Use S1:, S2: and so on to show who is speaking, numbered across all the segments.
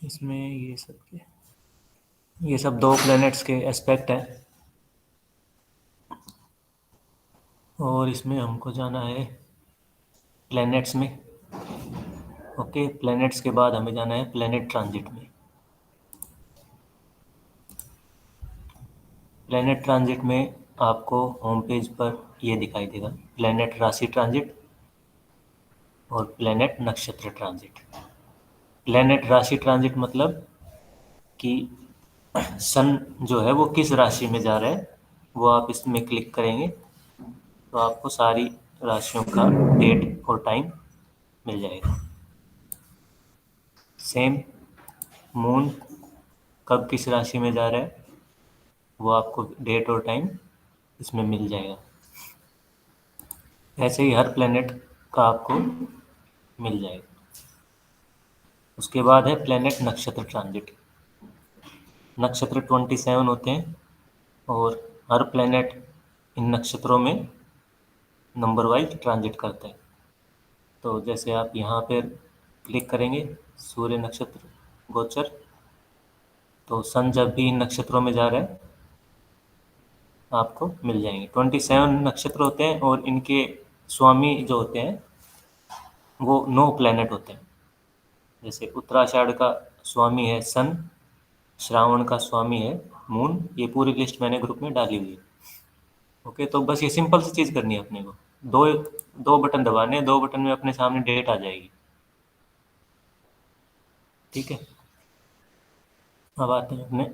S1: इसमें ये सब दो प्लैनेट्स के एस्पेक्ट हैं और इसमें हमको जाना है प्लैनेट्स में। ओके, प्लैनेट्स के बाद हमें जाना है प्लैनेट ट्रांजिट में। प्लैनेट ट्रांजिट में आपको होम पेज पर ये दिखाई देगा, प्लैनेट राशि ट्रांजिट और प्लैनेट नक्षत्र ट्रांजिट। प्लैनेट राशि ट्रांजिट मतलब कि सन जो है वो किस राशि में जा रहा है, वो आप इसमें क्लिक करेंगे तो आपको सारी राशियों का डेट और टाइम मिल जाएगा। सेम मून कब किस राशि में जा रहा है वो आपको डेट और टाइम इसमें मिल जाएगा। ऐसे ही हर प्लेनेट का आपको मिल जाएगा। उसके बाद है प्लेनेट नक्षत्र ट्रांजिट। नक्षत्र 27 होते हैं और हर प्लेनेट इन नक्षत्रों में नंबर वाइज ट्रांजिट करता है। तो जैसे आप यहाँ पर क्लिक करेंगे सूर्य नक्षत्र गोचर, तो सन जब भी इन नक्षत्रों में जा रहा है आपको मिल जाएंगे। 27 नक्षत्र होते हैं और इनके स्वामी जो होते हैं वो 9 प्लैनेट होते हैं। जैसे उत्तराषाढ़ का स्वामी है सन, श्रावण का स्वामी है मून। ये पूरी लिस्ट मैंने ग्रुप में डाली हुई है। ओके, तो बस ये सिंपल सी चीज़ करनी है अपने को। दो दो बटन दबाने हैं, दो बटन में अपने सामने डेट आ जाएगी। ठीक है, अब आते हैं अपने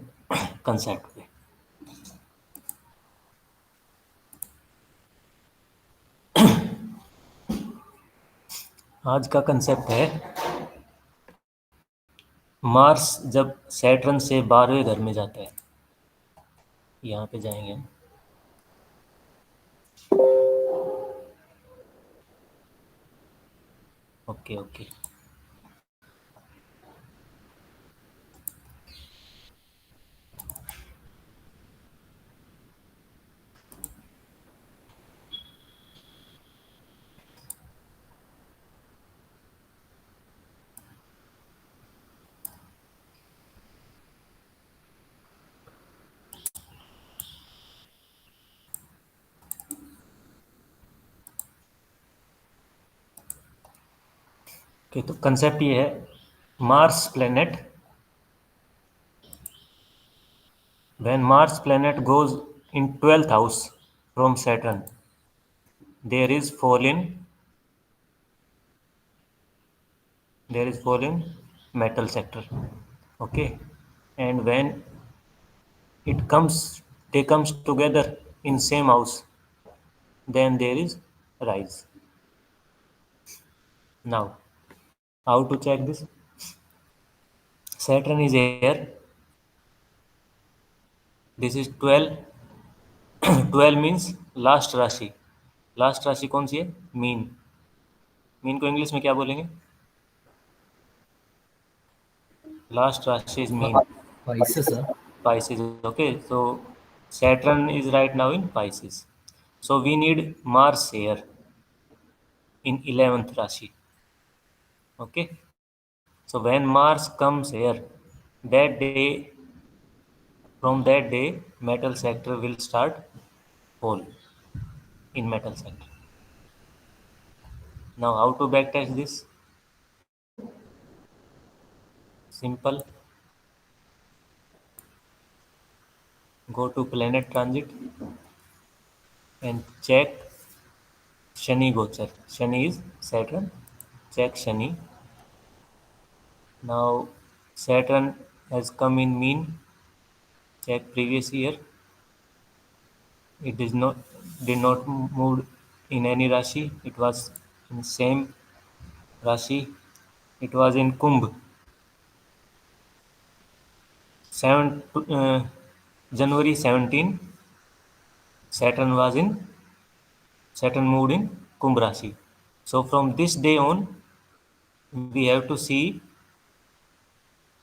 S1: कंसेप्ट पे। आज का कंसेप्ट है मार्स जब सैटर्न से 12वें घर में जाता है। यहाँ पे जाएंगे हम। ओके ओके, तो कंसेप्ट ये है, Mars planet, when Mars planet goes in 12th house from Saturn, there is fall in metal sector. Okay, and when they comes together in same house, then there is rise. Now, how to check this? Saturn is here. This is 12. 12 means last राशि। Last राशि कौन सी है? Mean. Mean को English में क्या बोलेंगे? Last राशि is mean.
S2: Pisces,
S1: Pisces. Okay, so Saturn is right now in Pisces. So we need Mars here in 11th Rashi. Okay, so when Mars comes here, that day, from that day, metal sector will start fall in metal sector. Now, how to backtest this? Simple. Go to planet transit and check Shani Gochar. Shani is Saturn. Check Shani. Now, Saturn has come in mean. Check previous year. It did not move in any Rashi. It was in same Rashi. It was in Kumbh. 7 January 17, Saturn moved in Kumbh Rashi. So from this day on, we have to see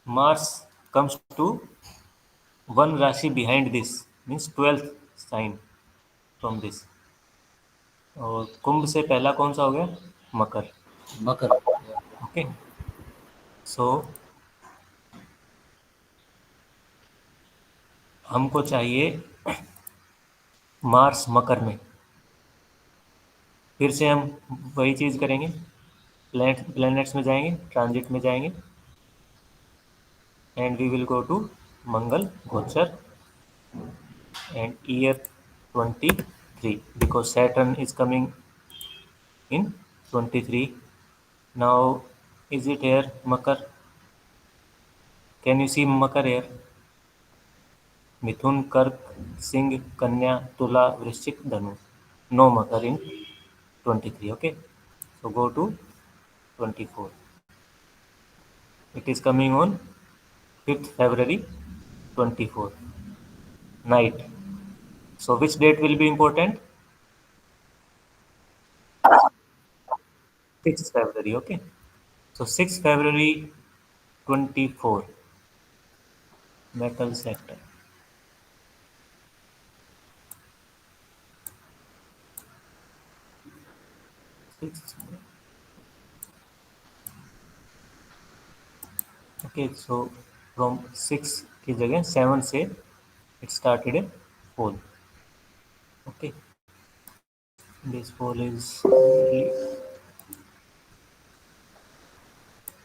S1: Mars comes to one Rashi behind this, means 12th sign from this. और कुंभ से पहला कौन सा हो गया? मकर।
S2: Makar.
S1: Okay, सो हमको चाहिए Mars मकर में। फिर से हम वही चीज़ करेंगे, प्लैनेट्स में जाएंगे, ट्रांजिट में जाएंगे, and we will go to मंगल गोचर and year 23 because Saturn is coming in 23. Now is it here Makar? Can you see Makar here? Mithun, Kark, Singh, Kanya, Tula, Vrishchik, Dhanu. No Makar in 23. Okay, so go to 24. It is coming on 5th February 24 night. So which date will be important? 6th February. Okay, so 6th February 24 metal sector. Six. Okay, so from 6 की जगह 7 से it started a fall. Okay, this fall is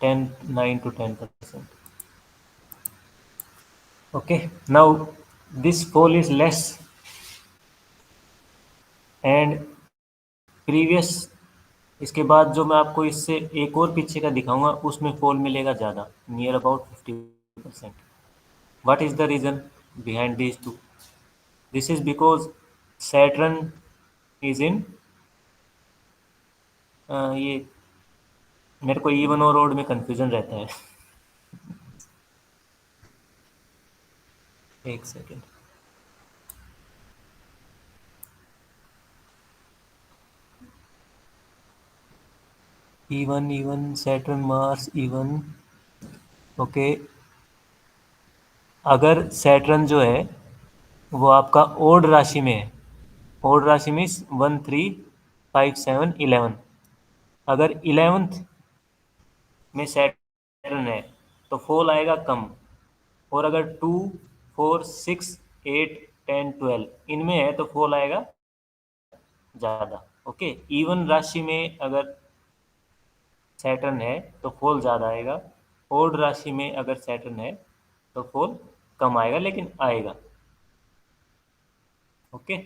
S1: 9 to 10%. Okay, now this fall is less and previous, इसके बाद जो मैं आपको इससे एक और पीछे का दिखाऊंगा उसमें फॉल मिलेगा ज़्यादा, near about 50%. What is the reason behind these two? This is because Saturn is in ये मेरे को इवन और ओड में कंफ्यूजन रहता है. एक second. Even Saturn Mars even. Okay, अगर सैटर्न जो है वो आपका ओड राशि में है, ओड राशि मीन्स 1 3 5 7 11, अगर 11th में सैटर्न है तो फॉल आएगा कम, और अगर 2 4 6 8 10 12 इनमें है तो फॉल आएगा ज़्यादा. ओके, इवन राशि में अगर सैटर्न है तो फॉल ज़्यादा आएगा, ओड राशि में अगर सैटर्न है तो फॉल कम आएगा लेकिन आएगा. Okay,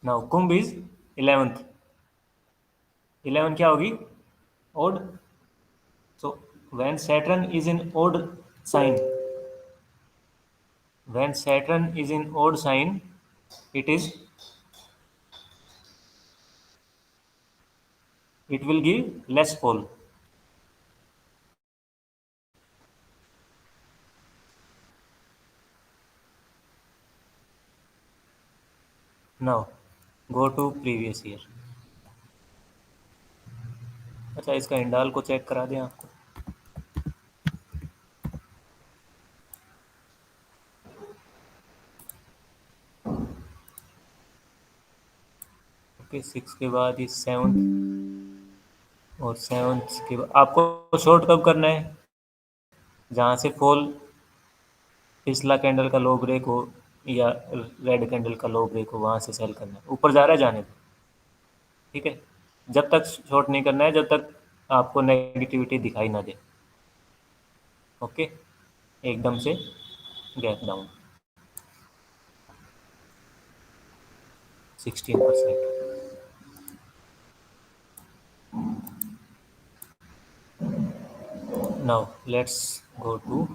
S1: now Kumbh is 11th. 11 क्या होगी? Odd. So when Saturn is in odd sign, when Saturn is in odd sign it is, it will give less fall. Now go to previous year. अच्छा, इसका इंडाल को check करा दें आपको. Okay, 6 के बाद ये 7th, और 7th के बाद आपको शॉर्ट कब करना है? जहाँ से फॉल पिछला कैंडल का लो ब्रेक हो या रेड कैंडल का लो ब्रेक हो वहाँ से सेल करना है. ऊपर जा रहा है जाने दो, ठीक है. जब तक शॉर्ट नहीं करना है जब तक आपको नेगेटिविटी दिखाई ना दे. ओके, एकदम से gap down 16%. Now let's go to,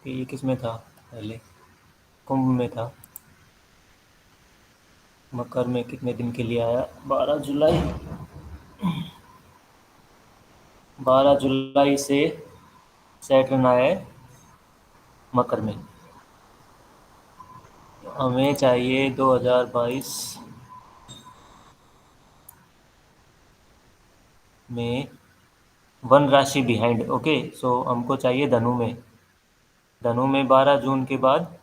S1: ये किस में था पहले? कुंभ में था. मकर में कितने दिन के लिए आया? 12 जुलाई. 12 जुलाई से सैटर्न आया है मकर में. हमें चाहिए 2022 में वन राशि बिहाइंड. ओके, सो हमको चाहिए धनु में. धनु में 12 जून के बाद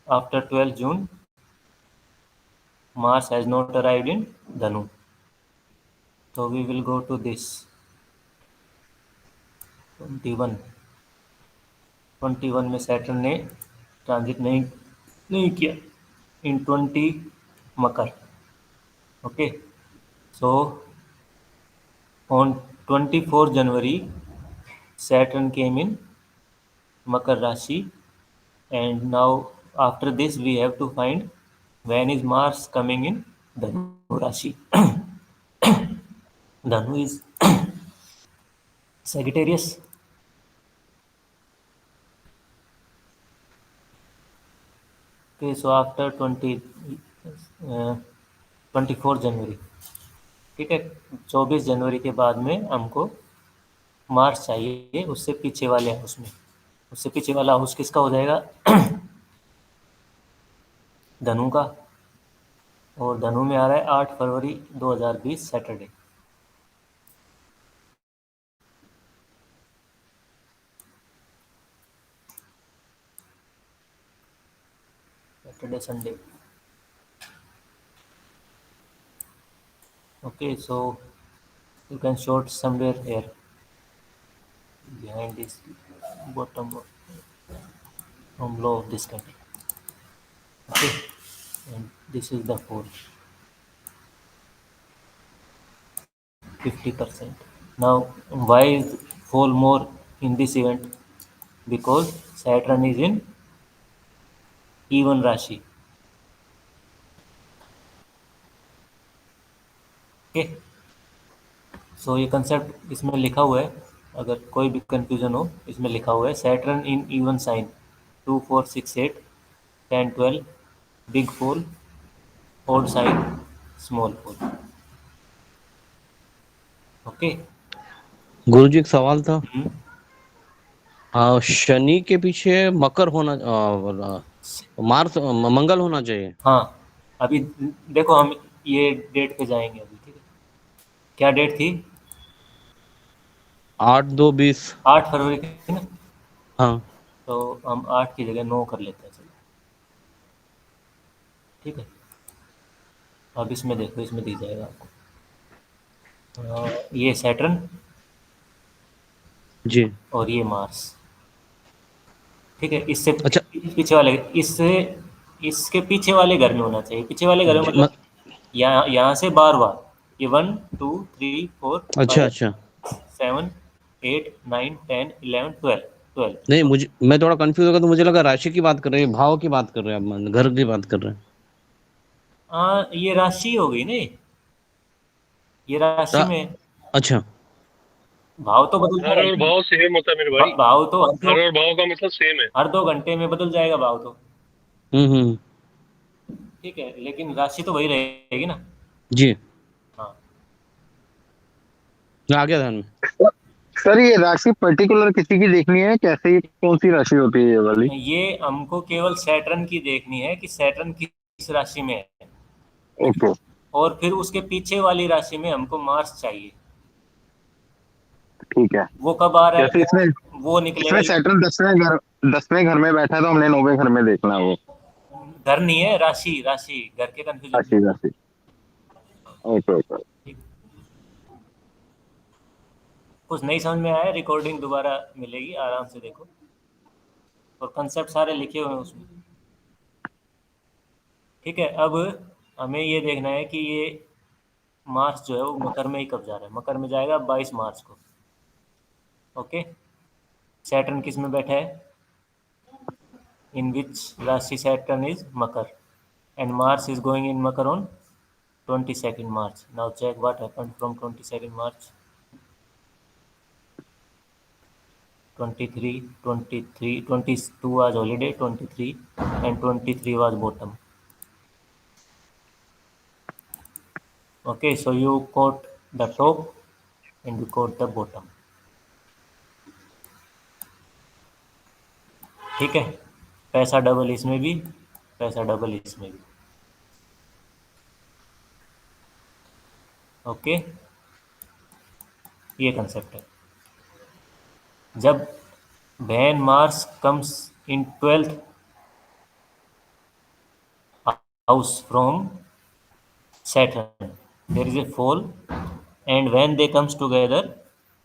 S1: after 12 June Mars has not arrived in Dhanu. तो we will go to this 21। 21 में सैटर्न ने ट्रांजिट नहीं किया in 20 Makar. Okay, so on 24 January Saturn came in Makar Rashi, and now after this we have to find when is Mars coming in Dhanu Rashi. Dhanu is Sagittarius. Okay, so after 24 जनवरी, ठीक है, 24 जनवरी के बाद में हमको Mars चाहिए उससे पीछे वाले हाउस में। उससे पीछे वाला हाउस किसका हो जाएगा? धनु का। और धनु में आ रहा है 8 फरवरी 2020 Saturday. Saturday Sunday. Okay, so you can short somewhere here behind this bottom from low of this country. Okay, and this is the fall 50%. Now, why is fall more in this event? Because Saturn is in E1 राशि। Okay, सो ये concept इसमें लिखा हुआ है, अगर कोई भी confusion हो इसमें लिखा हुआ है Saturn in E1 sign 2 4 6 8 10 12 big fall odd sign small fall. Okay,
S2: गुरुजी एक सवाल था। शनि के पीछे मकर होना मार्स मंगल होना चाहिए।
S1: हाँ, अभी देखो हम ये डेट पे जाएंगे अभी, ठीक है। क्या डेट थी?
S2: 8/2/20।
S1: 8 फरवरी की ना।
S2: हाँ
S1: तो हम 8 की जगह 9 कर लेते हैं, चलो, ठीक है। अब इसमें देखो, इसमें दी जाएगा आपको ये सैटर्न
S2: जी।
S1: और ये मार्स, ठीक है। इससे
S2: अच्छा
S1: पीछे वाले, इससे इसके पीछे वाले घर में होना चाहिए। पीछे वाले घर में मतलब यहाँ यहाँ से बार बार ये 1 2 3 4
S2: अच्छा
S1: 5
S2: अच्छा
S1: 7 8 9 10 11 12 12।
S2: नहीं, मैं थोड़ा कंफ्यूज हो गया, तो मुझे लगा राशि की बात कर रहे हैं, भाव की बात कर रहे हैं, आप घर की बात कर रहे हैं।
S1: हाँ, ये राशि हो गई नहीं, ये राशि में
S2: अच्छा
S1: भाव तो बदलता
S3: घर
S1: है
S3: और
S1: लेकिन
S3: भाव सेम होता है मेरे भाई।
S1: भाव तो
S3: घर और भाव का मतलब सेम है।
S1: हर 2 घंटे में बदल जाएगा भाव तो,
S2: हम्म।
S1: ठीक है, लेकिन राशि तो वही रहेगी ना।
S2: जी,
S1: हाँ,
S2: आ गया ध्यान में।
S4: सर ये राशि पर्टिकुलर किसी की देखनी है कैसे, ये कौन सी राशि होती है ये वाली?
S1: ये हमको केवल सैटर्न की देखनी है कि सैटर्न किस राशि में है,
S4: ओके,
S1: और फिर उसके पीछे वाली राशि में हमको मार्स चाहिए।
S4: ठीक है।
S1: वो कब आ रहा
S4: जैसे
S1: है
S4: इसमें
S1: वो निकलेगा।
S4: इसमें सैटर्न 10वें घर में बैठा है, तो हमने 9वें घर में देखना है वो।
S1: घर नहीं है, राशि राशि, घर के कंफ्यूजन।
S4: राशि राशि, ओके ओके।
S1: कुछ नहीं समझ में आया, रिकॉर्डिंग दोबारा मिलेगी, आराम से देखो, और कंसेप्ट सारे लिखे हुए हैं उसमें, ठीक है। अब हमें ये देखना है कि ये मार्स जो है वो मकर में ही कब जा रहा है। मकर में जाएगा 22 मार्च को। ओके, सैटर्न किस में बैठा है? इन विच राशि Saturn is Makar, and Mars is going in Makar on 22nd March. Now check what happened from 22nd March. 23, 23, 22 was holiday, 23 and 23 was bottom. Okay, so you caught the top and you caught the bottom. ठीक है, पैसा double इसमें भी, पैसा double इसमें भी। Okay, ये concept है। जब when Mars comes in 12th house from Saturn, there is a fall and when they comes together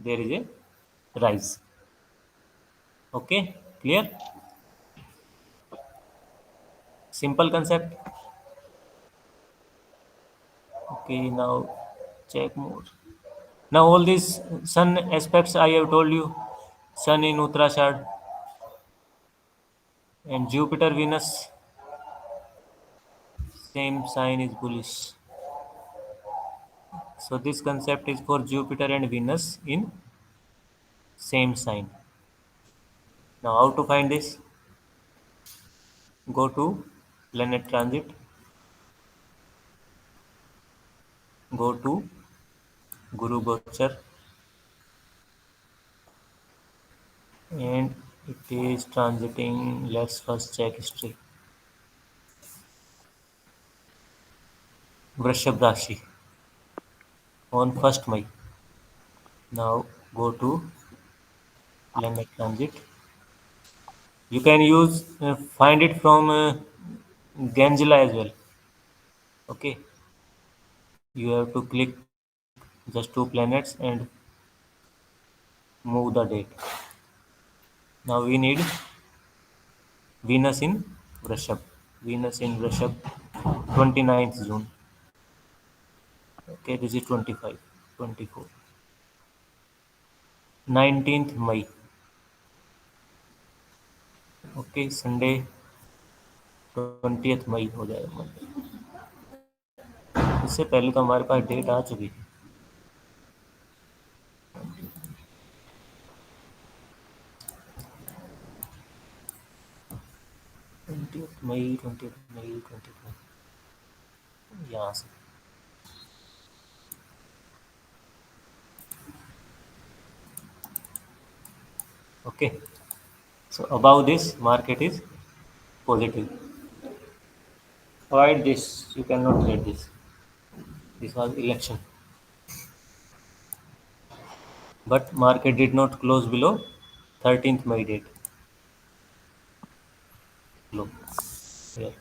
S1: there is a rise. Okay, clear? Simple concept. Okay, now check more. Now all these sun aspects I have told you, sun in Uttarashad and Jupiter Venus same sign is bullish. So this concept is for Jupiter and Venus in same sign. Now how to find this? Go to planet transit, go to Guru Gochar, and it is transiting. Let's first check history. Vrishab Rashi on 1st May. Now go to planet transit. You can use find it from Gangela as well. Okay, you have to click just two planets and move the date. Now we need Venus in Vrishab. Venus in Vrishab, 29th June. Okay, this is 25, 24. 19th May. Okay Sunday 20th मई हो जाएगा Monday. इससे पहले तो हमारे पास date आ चुकी थी। 20th मई 20th मई 20th मई यहाँ से okay. So above this market is positive. Avoid this. You cannot trade this. This was election. But market did not close below 13th May date. Look here.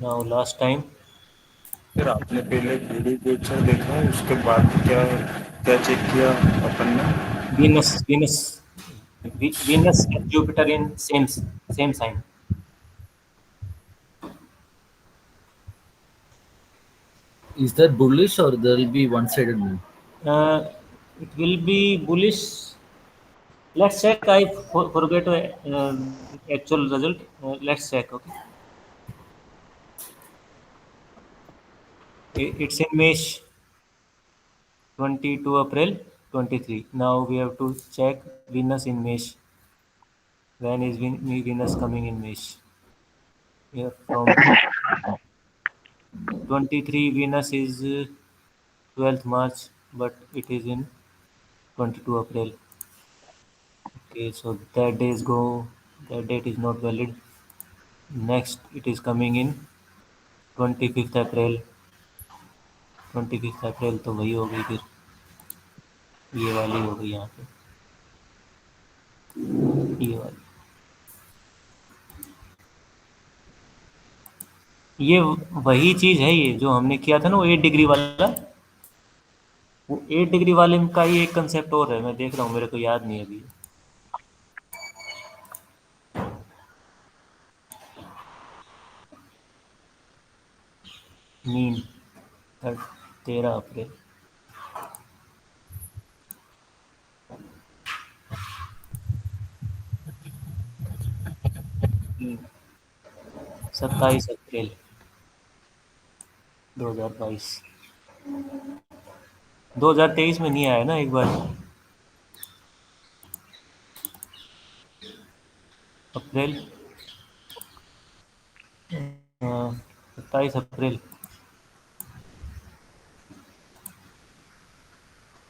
S1: Now last time
S5: फिर आपने पहले गुरु गोचर देखा, उसके बाद क्या क्या चेक किया अपन ने?
S1: Venus and Jupiter in same sign.
S6: Is that bullish or there will be one-sided move?
S1: It will be bullish. Let's check. I forget actual result. Let's check. Okay. It's in Mesh. 22 April 23. Now we have to check Venus in Mesh. When is Venus coming in Mesh? Here from 23 Venus is 12th March, but it is in 22 April. Okay, so that date is not valid. Next, it is coming in 25th April. 25th April तो वही हो गई फिर ये वाली हो गई यहाँ पे ये वाली ये वही चीज है ये जो हमने किया था ना वो 8 डिग्री वाला वो 8 डिग्री वाले का ही एक कंसेप्ट और है मैं देख रहा हूँ मेरे को याद नहीं है अभी मीन 13 अप्रैल मीन 27 अप्रैल 2022 2023 में नहीं आया ना एक बार अप्रैल 27 अप्रैल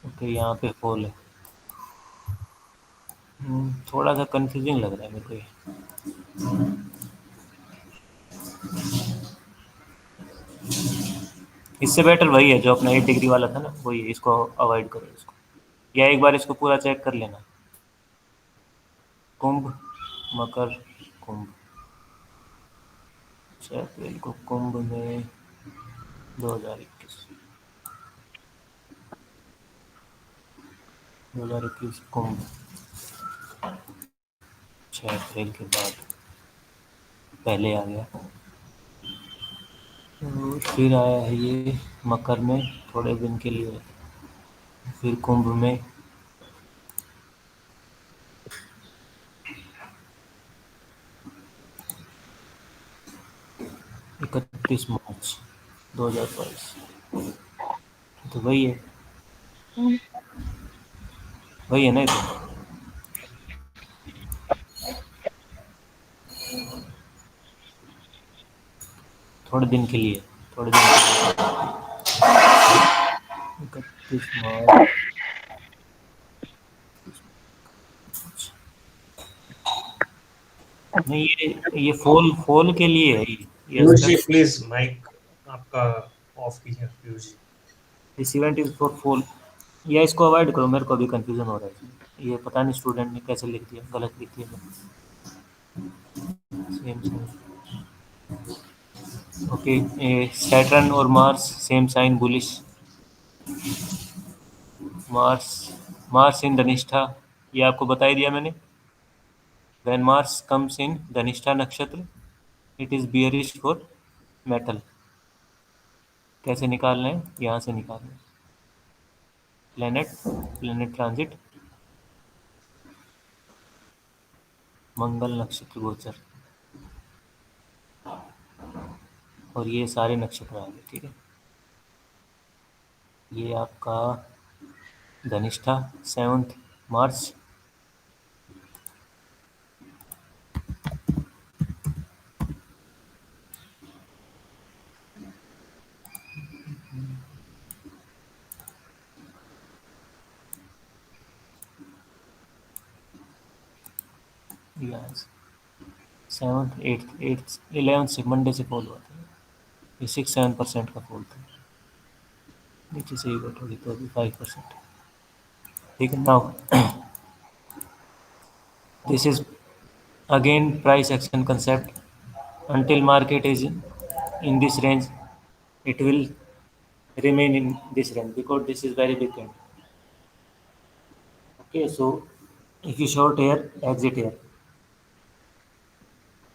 S1: ओके यहाँ पे फॉल है थोड़ा सा कंफ्यूजिंग लग रहा है मेरे को ये इससे बेटर वही है जो अपना 8 डिग्री वाला था ना वही है इसको अवॉइड करो इसको या एक बार इसको पूरा चेक कर लेना कुंभ मकर कुंभ 6 अप्रैल को कुंभ में 2021 कुंभ 6 अप्रैल के बाद पहले आ गया। तो फिर आया है ये मकर में थोड़े दिन के लिए, फिर कुंभ में 31 मार्च 2022। तो वही है ना ये तो। थोड़े दिन के लिए 31 मार्च। नहीं, ये फॉल के लिए है ये
S5: पीयूष जी प्लीज माइक आपका ऑफ कीजिए Piyush ji.
S1: This event is for fall. या इसको अवॉइड करो, मेरे को अभी कंफ्यूजन हो रहा है। ये पता नहीं स्टूडेंट ने कैसे लिख दिया, गलत लिख दिया। सेम ओके, सैटर्न और Mars same sign bullish. Mars in Dhanishtha, ये आपको बता ही दिया मैंने। When Mars comes in Dhanishtha nakshatra it is bearish for metal. कैसे निकालना है, यहाँ से निकालना है। प्लेनेट ट्रांजिट मंगल नक्षत्र गोचर, और ये सारे नक्षत्र आ गए। ठीक है, ये आपका धनिष्ठा 7 मार्च, सेवन्थ 8th 11th से मंडे से फॉल हुआ था। ये 6-7% का फॉल था। नीचे से ही बैठोगी तो अभी 5%। ठीक है, now this is again price action concept. Until market is in this range, it will remain in this range because this is very big candle. Okay, so if you short here, exit here.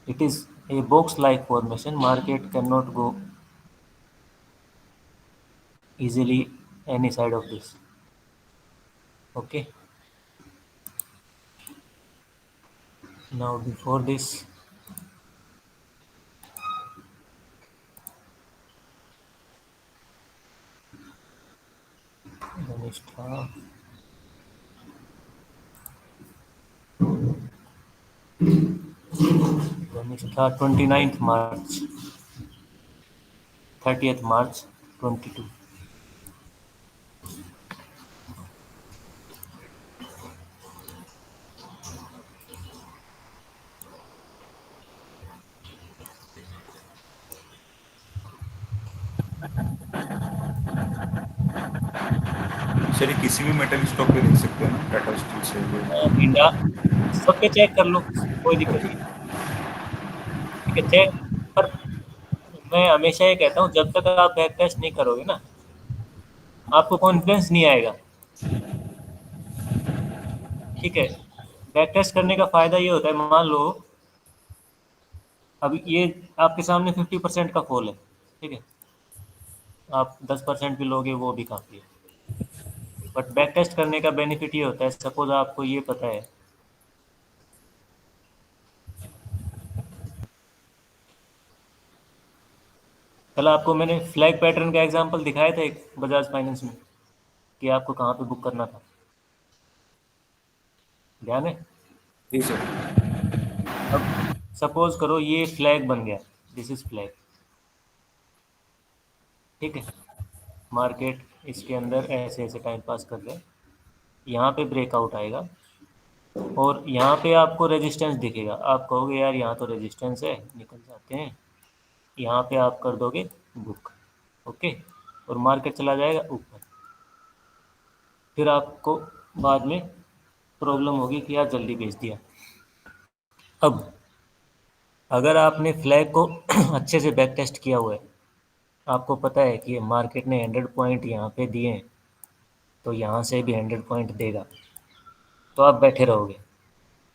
S1: It is a box like formation. Market cannot go easily any side of this. Okay, now before this Dhanishta Dhanishta 29th March 30th March 22।
S5: चलिए किसी भी metal stock पे देख सकते हैं ना, Tata steel से
S1: इंडा सब पे चेक कर लो, कोई दिक्कत नहीं। ठीक है, चेक। पर मैं हमेशा ये कहता हूँ, जब तक आप बैक टेस्ट नहीं करोगे ना, आपको कॉन्फिडेंस नहीं आएगा। ठीक है, बैक टेस्ट करने का फायदा ये होता है, मान लो अब ये आपके सामने 50% का फॉल है। ठीक है, आप 10% भी लोगे वो भी काफ़ी है। बट बैक टेस्ट करने का बेनिफिट ये होता है, सपोज आपको ये पता है कल आपको मैंने फ्लैग पैटर्न का एग्जांपल दिखाया था एक बजाज फाइनेंस में, कि आपको कहाँ पे बुक करना था, ध्यान है?
S5: जी सर।
S1: अब सपोज करो ये फ्लैग बन गया, दिस इज फ्लैग। ठीक है, मार्केट इसके अंदर ऐसे ऐसे टाइम पास कर रहे हैं, यहाँ पे ब्रेकआउट आएगा और यहाँ पे आपको रेजिस्टेंस दिखेगा। आप कहोगे यार यहाँ तो रेजिस्टेंस है, निकल जाते हैं। यहाँ पे आप कर दोगे बुक, ओके, और मार्केट चला जाएगा ऊपर। फिर आपको बाद में प्रॉब्लम होगी कि यार जल्दी बेच दिया। अब अगर आपने फ्लैग को अच्छे से बैक टेस्ट किया हुआ है, आपको पता है कि मार्केट ने 100 पॉइंट यहाँ पे दिए हैं, तो यहाँ से भी 100 पॉइंट देगा, तो आप बैठे रहोगे।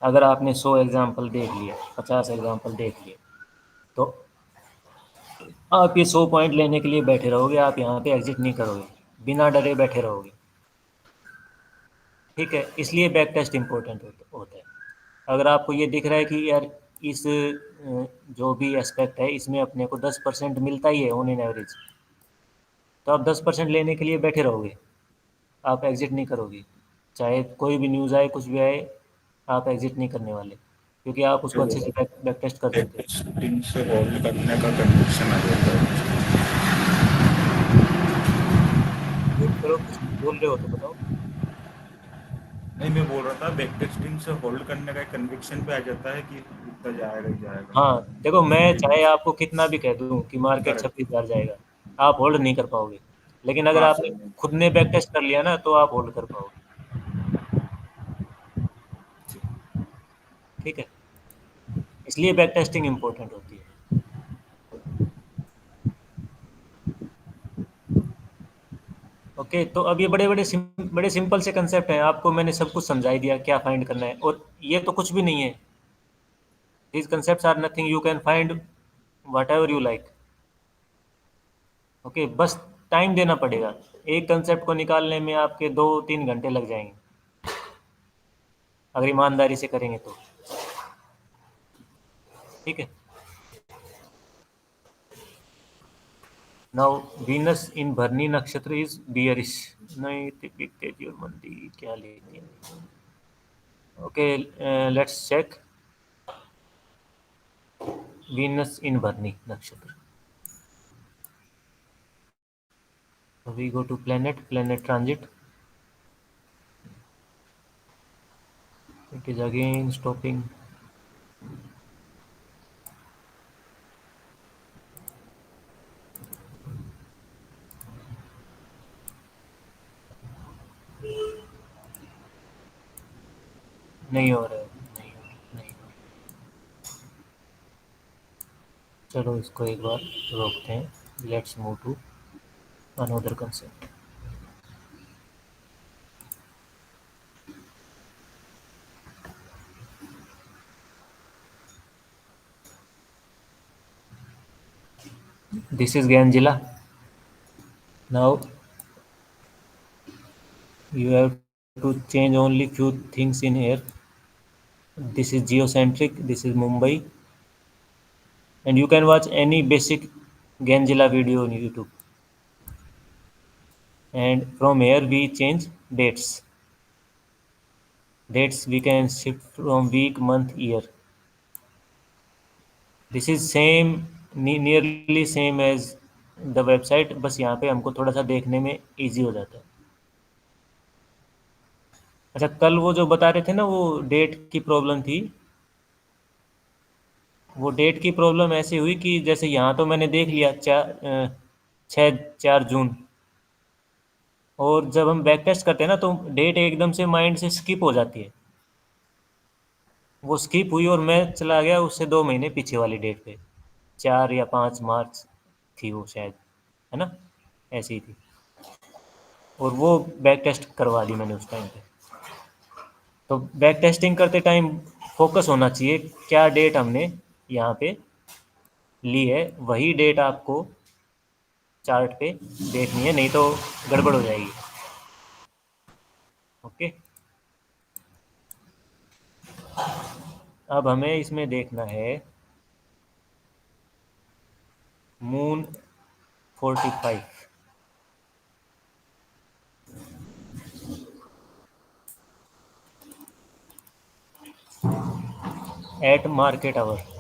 S1: अगर आपने 100 एग्जाम्पल देख लिया, 50 एग्जाम्पल देख लिए, तो आप ये 100 पॉइंट लेने के लिए बैठे रहोगे, आप यहाँ पे एग्जिट नहीं करोगे, बिना डरे बैठे रहोगे। ठीक है, इसलिए बैक टेस्ट इम्पोर्टेंट होता है। अगर आपको ये दिख रहा है कि यार इस जो भी एस्पेक्ट है इसमें अपने को 10% मिलता ही है ऑन एन एवरेज, तो आप 10% लेने के लिए बैठे रहोगे, आप एग्जिट नहीं करोगे। चाहे कोई भी न्यूज़ आए, कुछ भी आए, आप एग्जिट नहीं करने वाले, क्योंकि आप उसको
S5: तो
S1: अच्छे से बैक टेस्ट कर चुके हो।
S5: टेस्टिंग से होल्ड करने का कन्विक्शन आ जाता है।
S1: वेट करो, कुछ बोल रहे हो तो बताओ।
S5: नहीं, मैं बोल रहा था बैक टेस्टिंग से होल्ड करने का कन्विक्शन पे आ जाता है कि इतना जाएगा ही जाएगा।
S1: हाँ, देखो मैं चाहे आपको कितना भी कह दूं कि मार्केट
S5: करेक्ट।
S1: 26,000 जाएगा, आप होल्ड नहीं कर पाओगे। लेकिन अगर
S5: हाँ
S1: आपने
S5: सर।
S1: खुद ने बैक टेस्ट कर लिया ना, तो आप होल्ड कर पाओगे। ठीक है, इसलिए बैक टेस्टिंग इम्पोर्टेंट होती है। ओके, तो अब ये बड़े सिंपल से कंसेप्ट हैं, आपको मैंने सब कुछ समझा ही दिया क्या फाइंड करना है, और ये तो कुछ भी नहीं है। These concepts are nothing, you can find whatever you like. Okay, बस टाइम देना पड़ेगा। एक कंसेप्ट को निकालने में आपके 2-3 घंटे लग जाएंगे, अगर ईमानदारी से करेंगे तो। ठीक है, नाउ वीनस इन भरनी नक्षत्र इज बियरिश। नहीं, तिपिक तेजी और मंदी क्या लेती है। ओके, लेट्स चेक वीनस इन भरनी नक्षत्र। We go to planet transit. It is again stopping. नहीं हो रहा है, नहीं हो रहा। चलो इसको एक बार रोकते हैं। Let's move to another concept. This is Ganjila. Now you have to change only few things in here. This is geocentric, this is Mumbai, and you can watch any basic Ganjila video on YouTube. And from here we change dates. Dates we can shift from week, month, year. This is same, nearly same as the website, बस यहाँ पे हमको थोड़ा सा देखने में easy हो जाता है। अच्छा, कल वो जो बता रहे थे ना, वो डेट की प्रॉब्लम थी। वो डेट की प्रॉब्लम ऐसी हुई कि जैसे यहाँ तो मैंने देख लिया 4 और जब हम बैक टेस्ट करते हैं ना, तो डेट एकदम से माइंड से स्किप हो जाती है। वो स्किप हुई और मैं चला गया उससे 2 महीने पीछे वाली डेट पे, 4 या 5 मार्च थी वो शायद, है ना, ऐसी ही थी। और वो बैक टेस्ट करवा दी मैंने उस टाइम पे। तो बैक टेस्टिंग करते टाइम फोकस होना चाहिए, क्या डेट हमने यहाँ पे ली है, वही डेट आपको चार्ट पे देखनी है, नहीं तो गड़बड़ हो जाएगी। ओके, अब हमें इसमें देखना है मून 45 एट मार्केट आवर।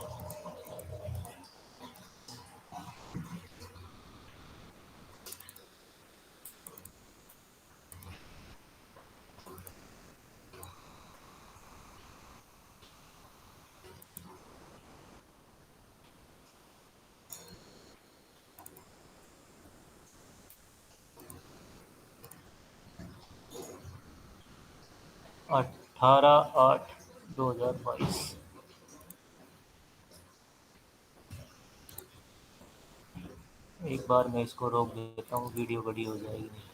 S1: अट्ठारह 8/2022। एक बार मैं इसको रोक देता हूँ, वीडियो बड़ी हो जाएगी नहीं तो।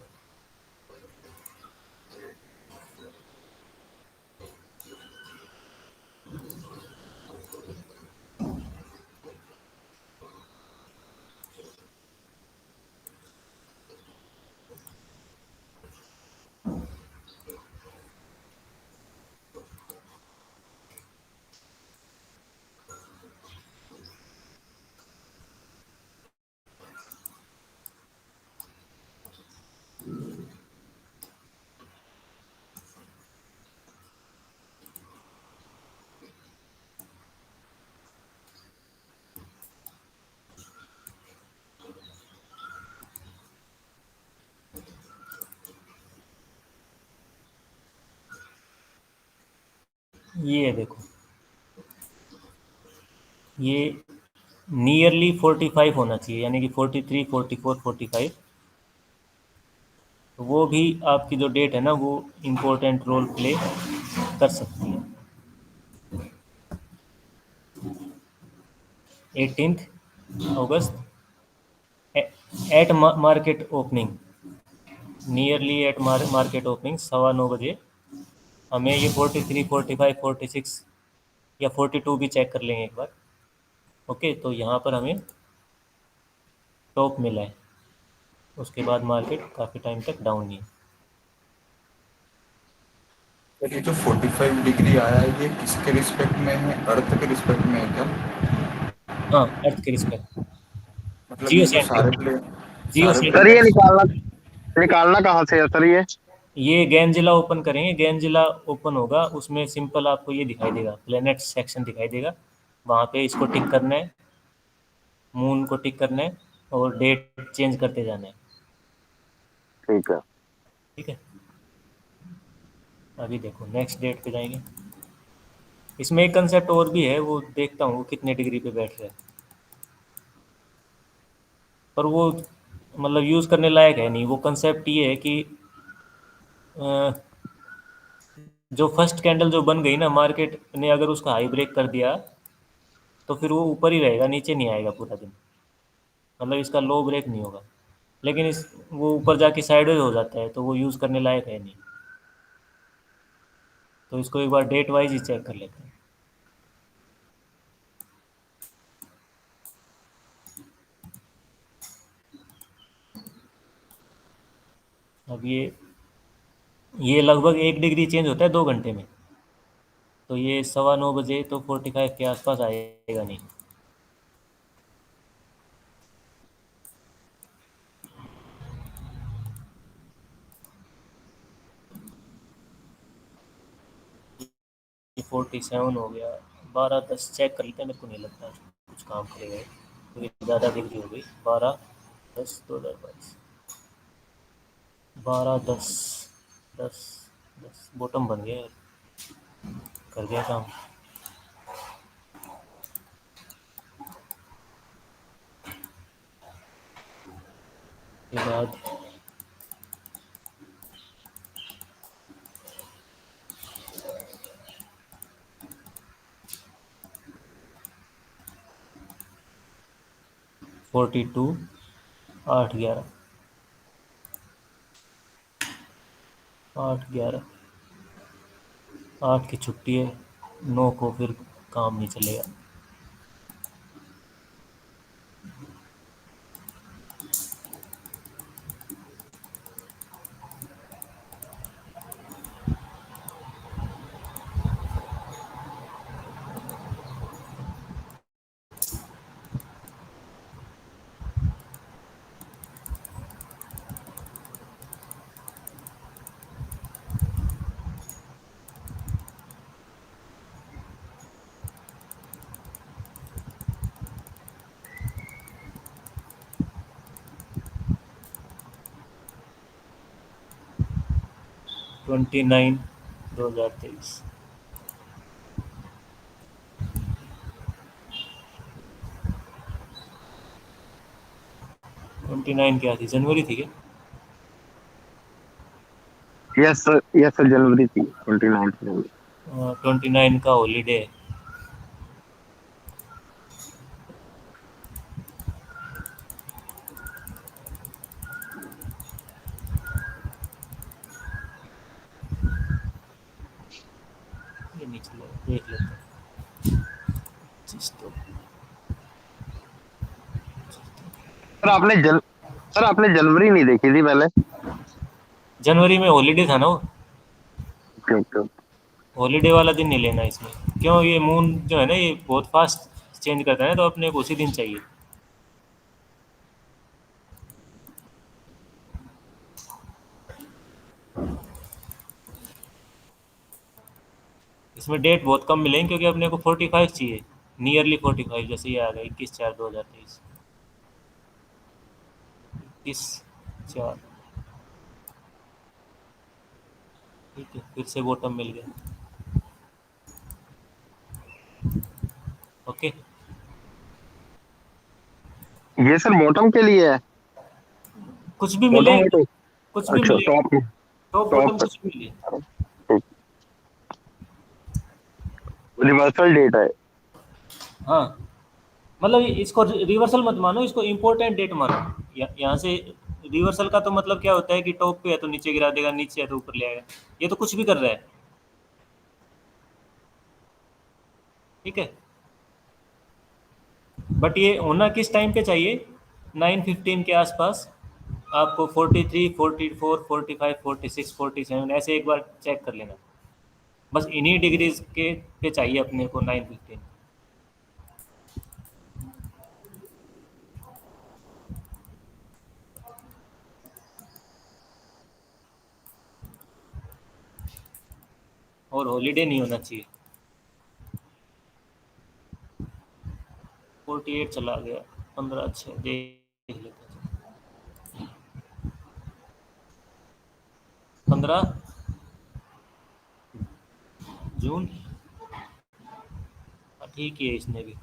S1: ये देखो, ये नियरली 45 होना चाहिए, यानी कि 43, 44, 45। तो वो भी आपकी जो डेट है ना, वो इम्पोर्टेंट रोल प्ले कर सकती है। 18 August at market opening, nearly at market opening 9:15 बजे हमें ये 43, 45, 46 या 42 भी चेक कर लेंगे एक बार। ओके, तो यहाँ पर हमें टॉप मिला है, उसके बाद मार्केट काफ़ी टाइम तक डाउन ही है।
S5: ये जो 45 डिग्री आया है ये किसके रिस्पेक्ट में है, अर्थ के रिस्पेक्ट में है क्या?
S1: हाँ, अर्थ के रिस्पेक्ट,
S5: मतलब
S1: जियो
S5: ये जो
S1: सेंट्रिक, जियो
S5: सारे
S4: सर ये
S1: सेंट्रिक।
S4: निकालना कहाँ से है सर ये?
S1: ये गैनजिला ओपन करेंगे, गैनजिला ओपन होगा, उसमें सिंपल आपको ये दिखाई देगा, प्लेनेट सेक्शन दिखाई देगा, वहाँ पे इसको टिक करना है, मून को टिक करना है और डेट चेंज करते जाना है।
S4: ठीक है।
S1: ठीक है, अभी देखो नेक्स्ट डेट पे जाएंगे। इसमें एक कंसेप्ट और भी है, वो देखता हूँ कितने डिग्री पे बैठ रहा है, पर वो मतलब यूज़ करने लायक है नहीं। वो कंसेप्ट ये है कि अ, जो फर्स्ट कैंडल जो बन गई ना, मार्केट ने अगर उसका हाई ब्रेक कर दिया तो फिर वो ऊपर ही रहेगा, नीचे नहीं आएगा पूरा दिन, मतलब इसका लो ब्रेक नहीं होगा। लेकिन इस वो ऊपर जाके साइडवेज हो जाता है, तो वो यूज़ करने लायक है नहीं। तो इसको एक बार डेट वाइज ही चेक कर लेते हैं। अब ये लगभग 1 डिग्री चेंज होता है 2 घंटे में, तो ये 9:15 तो 45 के आसपास आएगा नहीं। ये 47 हो गया, 12:10 चेक कर लेते हैं, मेरे को नहीं लगता कुछ काम करेगा, तो ये ज़्यादा डिग्री हो गई। 12/10/2022, 12/10/10 बॉटम बन गया, कर गया काम। के बाद 42, 8/11, 8/11, 8 की छुट्टी है, 9 को फिर काम नहीं चलेगा। ट्वेंटी 9/2023, 29 क्या थी, जनवरी थी क्या?
S4: यस सर जनवरी थी, 29 जनवरी।
S1: 29 का हॉलीडे है। देख लेते हैं चीज तो।
S4: सर आपने जनवरी नहीं देखी थी पहले?
S1: जनवरी में हॉलीडे था ना वो,
S4: ओके ओके।
S1: हॉलीडे वाला दिन नहीं लेना इसमें। क्यों, ये मून जो है ना ये बहुत फास्ट चेंज करता है ना, तो अपने को उसी दिन चाहिए। इसमें डेट बहुत कम मिलेंगे क्योंकि अपने को 45 चाहिए, नियरली 45, जैसे ये आ गया 21/4/2023, 21/4। ठीक है, फिर से बॉटम मिल गया। ओके,
S4: ये सर बॉटम के लिए है?
S1: कुछ भी
S4: बॉटम
S1: मिले,
S4: है तो?
S1: कुछ भी
S4: अच्छा
S1: मिले,
S4: टॉप।
S1: टॉप बॉटम
S4: टॉप
S1: कुछ भी मिले।
S4: रिवर्सल डेट है?
S1: हाँ, मतलब इसको रिवर्सल मत मानो, इसको इम्पोर्टेंट डेट मानो। यहाँ से रिवर्सल का तो मतलब क्या होता है कि टॉप पे है तो नीचे गिरा देगा, नीचे है तो ऊपर ले आएगा। ये तो कुछ भी कर रहा है। ठीक है, बट ये होना किस टाइम पे चाहिए? 9:15 के आसपास आपको 43, 44, 45, 46, 47 ऐसे एक बार चेक कर लेना। बस इन्हीं डिग्रीज के पे चाहिए अपने को 9:15। और हॉलीडे नहीं होना चाहिए। 48 चला गया, 15 अच्छे देख लेते हैं। 15 जून, ठीक ही है, इसने भी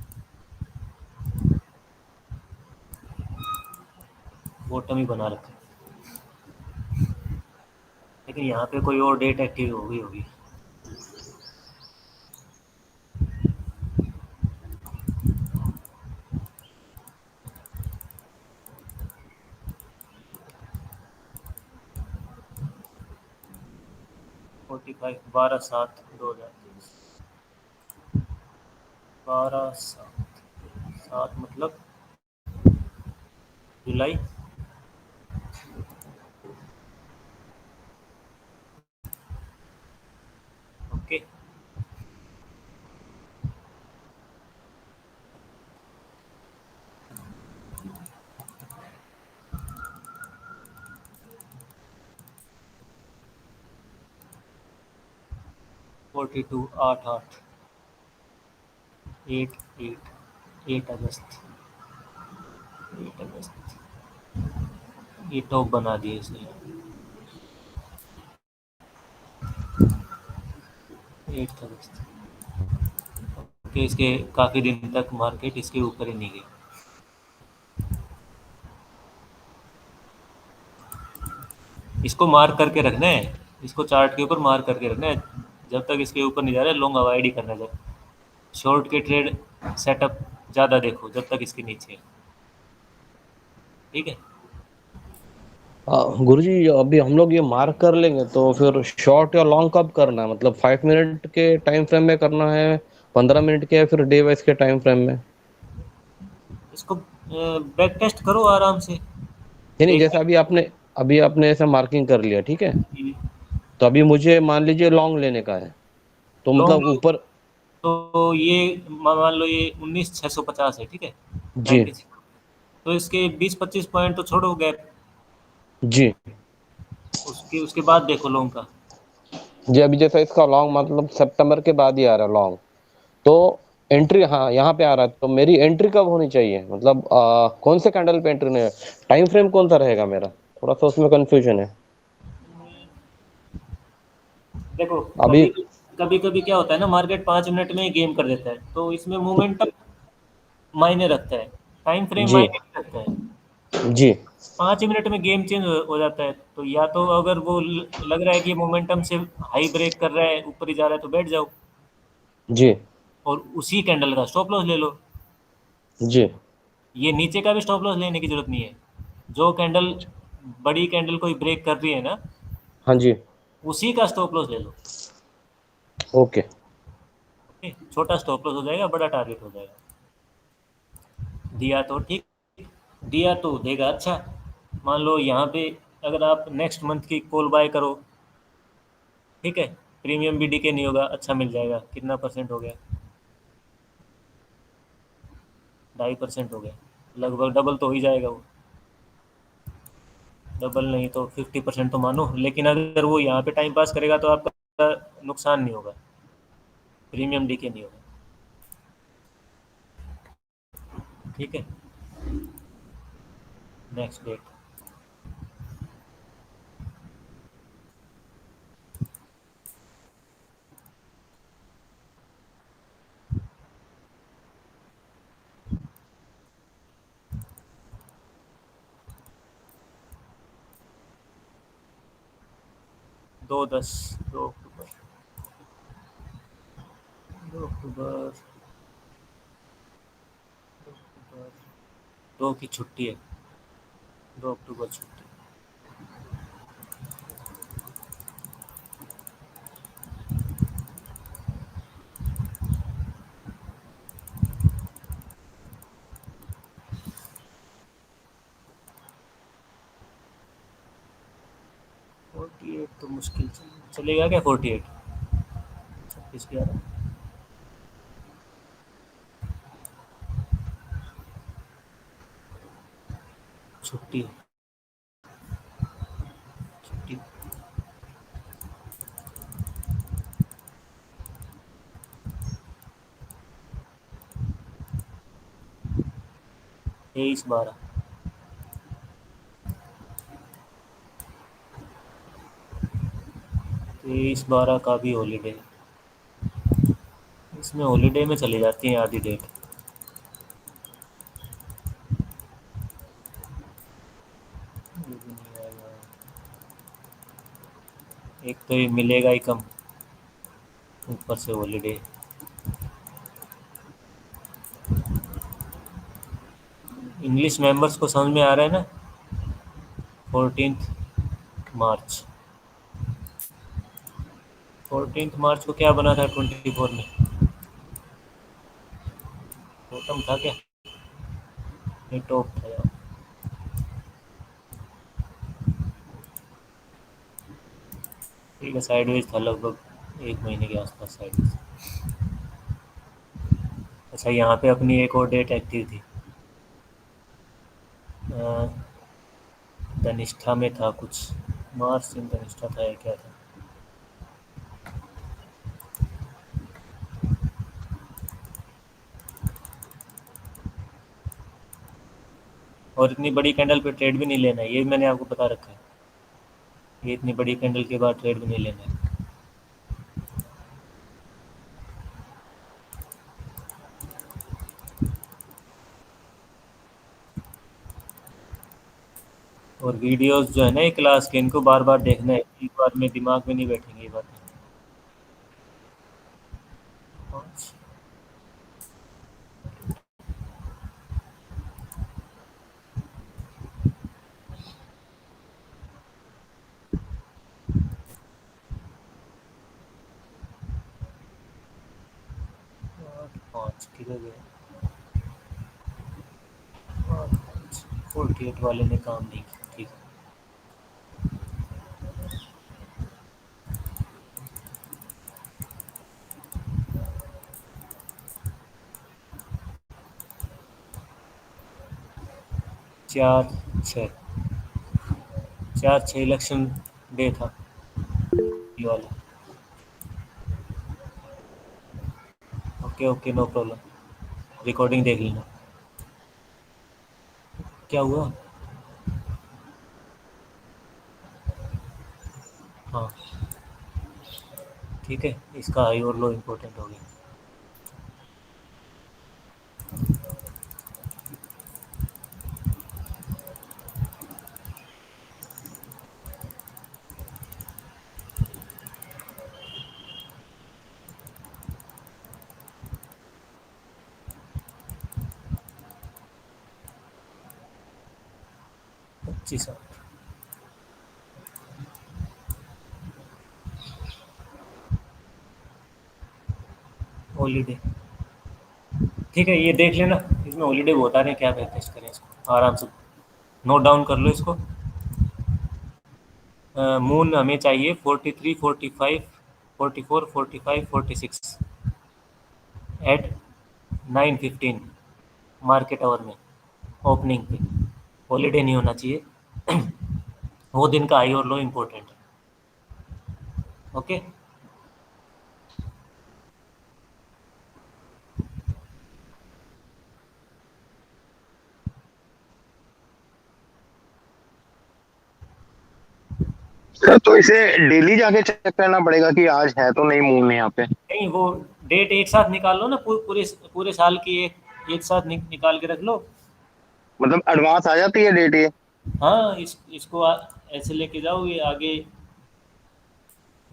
S1: बॉटम ही बना रखा है। लेकिन यहाँ पे कोई और डेट एक्टिव हो गई होगी। फोर्टी फाइव, 12/7/2023, 12/7/7 मतलब जुलाई। ओके, फोर्टी टू, 8/8, 8/8, 8 अगस्त, 8 अगस्त। ये टॉप बना दिए इसने, 8 अगस्त। ओके, इसके काफ़ी दिन तक मार्केट इसके ऊपर ही नहीं गई। इसको मार्क करके रखना है, इसको चार्ट के ऊपर मार्क करके रखना है। जब तक इसके ऊपर नहीं जा रहा है लॉन्ग अवॉइड ही करना है। जब शॉर्ट के ट्रेड सेटअप ज़्यादा देखो जब तक इसके नीचे है। ठीक है,
S2: गुरुजी अभी हम लोग ये मार्क कर लेंगे तो फिर शॉर्ट या लॉन्ग कब करना है? मतलब 5 मिनट के टाइम फ्रेम में करना है, 15 मिनट के, या फिर डे वाइज के टाइम फ्रेम में?
S1: इसको बैक टेस्ट करो आराम से।
S2: नहीं नहीं,
S1: एक
S2: जैसे अभी आपने ऐसा मार्किंग कर लिया, ठीक है, तो अभी मुझे मान लीजिए लॉन्ग लेने का है, तो मतलब
S1: लॉन्ग
S2: ऊपर।
S1: तो ये मान लो ये 19,650 है, ठीक है,
S2: जी
S1: 96। तो इसके 20-25 पॉइंट तो छोड़ो गैप,
S2: जी
S1: उसके उसके बाद देखो लॉन्ग का।
S2: जी। अभी जैसा इसका लॉन्ग मतलब सितंबर के बाद ही आ रहा है लॉन्ग, तो एंट्री, हाँ यहाँ पे आ रहा है, तो मेरी एंट्री कब होनी चाहिए? मतलब कौन से कैंडल पे एंट्री नहीं? टाइम फ्रेम कौन सा रहेगा मेरा? थोड़ा सा उसमें कंफ्यूजन है
S1: देखो,
S2: अभी।
S1: कभी कभी क्या होता है ना, मार्केट 5 मिनट में ही गेम कर देता है, तो इसमें मोमेंटम मायने रखता है, टाइम फ्रेम
S2: जी
S1: मायने नहीं रखता है।
S2: जी
S1: 5 मिनट में गेम चेंज हो जाता है। तो या तो अगर वो लग रहा है कि मोमेंटम से हाई ब्रेक कर रहा है, ऊपर ही जा रहा है, तो बैठ जाओ
S2: जी
S1: और उसी कैंडल का स्टॉप लॉस ले लो।
S2: जी
S1: ये नीचे का भी स्टॉप लॉस लेने की जरूरत नहीं है। जो कैंडल बड़ी कैंडल कोई ब्रेक कर रही है ना,
S2: हाँ जी।
S1: उसी का स्टॉप लॉस ले लो।
S2: ओके।
S1: छोटा स्टॉप लॉस हो जाएगा, बड़ा टारगेट हो जाएगा। दिया तो ठीक, दिया तो देगा अच्छा। मान लो यहाँ पे अगर आप नेक्स्ट मंथ की कॉल बाय करो, ठीक है, प्रीमियम भी डीके नहीं होगा, अच्छा मिल जाएगा। कितना परसेंट हो गया? 2.5% हो गया, लगभग डबल तो हो ही जाएगा वो। डबल नहीं तो 50% तो मानो, लेकिन अगर वो यहाँ पे टाइम पास करेगा तो आपका नुकसान नहीं होगा, प्रीमियम डीके नहीं होगा। ठीक है, नेक्स्ट डेट। दो दस, 2 अक्टूबर, 2 अक्टूबर, 2 अक्टूबर, 2 की छुट्टी है, 2 अक्टूबर छुट्टी। फोर्टी एट तो मुश्किल चलेगा क्या? 48, 26/11 छुट्टी, छुट्टी। 23/12, 23/12 का भी हॉलीडे, इसमें हॉलीडे में चली जाती है आधी डेट। ये भी नहीं आएगा। एक तो ये मिलेगा ही कम, ऊपर से हॉलीडे। इंग्लिश मेंबर्स को समझ में आ रहा है ना? 14 मार्च, 14 मार्च को क्या बना था 24 में? बॉटम था क्या? नहीं, टॉप था यार। ठीक है, साइडवेज था लगभग 1 महीने के आसपास साइडवेज। अच्छा, यहाँ पे अपनी एक और डेट एक्टिव थी, धनिष्ठा में था कुछ, मार्च में धनिष्ठा था या क्या था? और इतनी बड़ी कैंडल पे ट्रेड भी नहीं लेना है, ये भी मैंने आपको बता रखा है। ये इतनी बड़ी कैंडल के बाद ट्रेड भी नहीं लेना है। और वीडियोस जो है ना ये क्लास के, इनको बार बार देखना है, एक बार में दिमाग में नहीं बैठेंगे ये बातें। 5, 8, 5 किधर गए? 8, 48 वाले ने काम नहीं किया, ठीक है। चार छः, 4/6 इलेक्शन डे था ये वाला। Okay okay, no problem, recording देख लेना। क्या हुआ? हाँ ठीक है, इसका हाई और लो इम्पोर्टेंट हो गया। पच्चीस, हॉलीडे, ठीक है, ये देख लेना, इसमें हॉलीडे बहुत आ रहे हैं, क्या टेस्ट करें इसको, आराम से नोट डाउन कर लो इसको। मून हमें चाहिए 43, 45, 44, 45, 46 एट 9:15 मार्केट आवर में ओपनिंग पे। हॉलीडे नहीं होना चाहिए वो दिन का हाई और लो इम्पोर्टेंट है। ओके,
S4: सर तो इसे डेली जाके चेक करना पड़ेगा कि आज है तो नहीं मून यहाँ पे?
S1: नहीं वो डेट एक साथ निकाल लो ना, पूरे पूरे साल की एक साथ निकाल के रख लो।
S4: मतलब एडवांस आ जाती है डेट ये?
S1: हाँ, इसको ऐसे लेके जाओ, ये आगे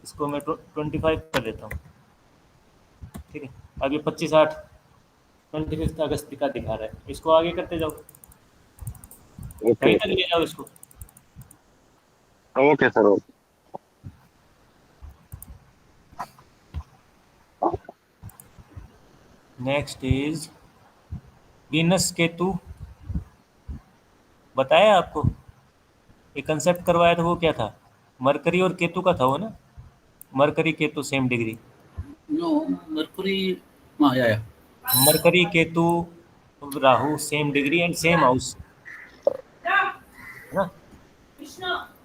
S1: इसको मैं 25 कर देता हूँ, ठीक है, आगे 25/8 25 अगस्त का दिखा रहा है, इसको आगे करते जाओ,
S4: ओके
S1: कहीं तक ले जाओ इसको।
S4: Okay sir okay.
S1: Next is Venus Ketu, बताया आपको, ये कंसेप्ट करवाया था, वो क्या था, मरकरी और केतु का था वो ना, mercury Ketu same degree,
S6: No, Mercury. Yeah, yeah.
S1: Mercury Ketu Rahu same degree and same house, है ना।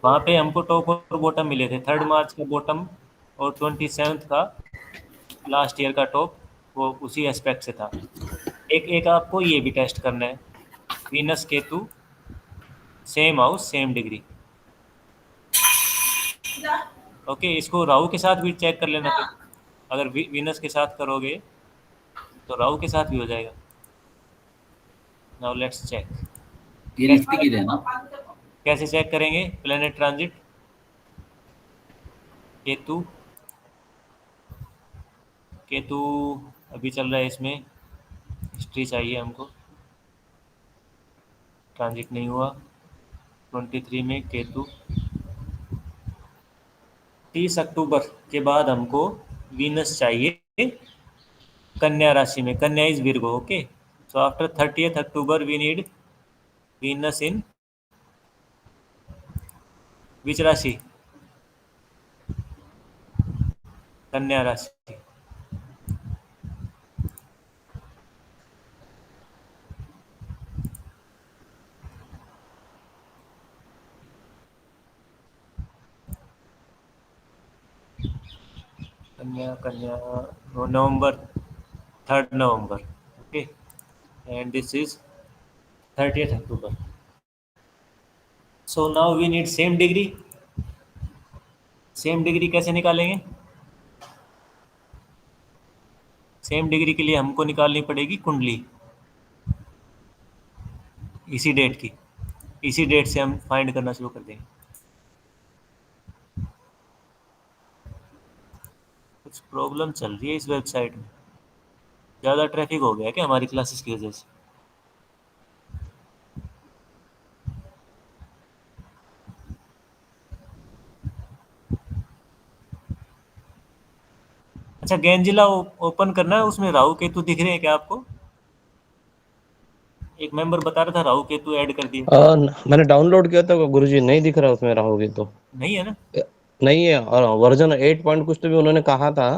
S1: वहाँ पे हमको टॉप और बॉटम मिले थे, 3 मार्च का बॉटम और 27 का लास्ट ईयर का टॉप, वो उसी एस्पेक्ट से था। एक एक आपको ये भी टेस्ट करना है, Venus Ketu same house same degree. Okay, इसको राहु के साथ भी चेक कर लेना फिर, अगर वीनस के साथ करोगे तो राहु के साथ भी हो जाएगा। नाउ लेट्स चेक,
S6: ये लिखते की रहना।
S1: कैसे चेक करेंगे, प्लेनेट ट्रांजिट केतु, केतु अभी चल रहा है, इसमें हिस्ट्री चाहिए हमको, ट्रांजिट नहीं हुआ 23 में केतु, 30 अक्टूबर के बाद हमको वीनस चाहिए कन्या राशि में, Kanya is Virgo, okay, so after 30th October we need Venus in which rashi, कन्या राशि। कन्या कन्या November, 3rd November, okay, and this is 30th October. So now we need same degree, same degree कैसे निकालेंगे, सेम डिग्री के लिए हमको निकालनी पड़ेगी कुंडली, इसी डेट की, इसी डेट से हम फाइंड करना शुरू कर देंगे। कुछ प्रॉब्लम चल रही है इस वेबसाइट में, ज़्यादा ट्रैफिक हो गया क्या हमारी क्लासेस की वजह से। अच्छा, गैंजिला ओपन करना है, उसमें राहु केतु दिख रहे हैं क्या आपको, एक मेंबर बता रहा था राहु केतु ऐड कर दिए,
S2: मैंने डाउनलोड किया था गुरुजी, नहीं दिख रहा उसमें राहु केतु,
S1: नहीं है ना।
S2: नहीं है, और वर्जन 8 पॉइंट कुछ तो भी उन्होंने कहा था,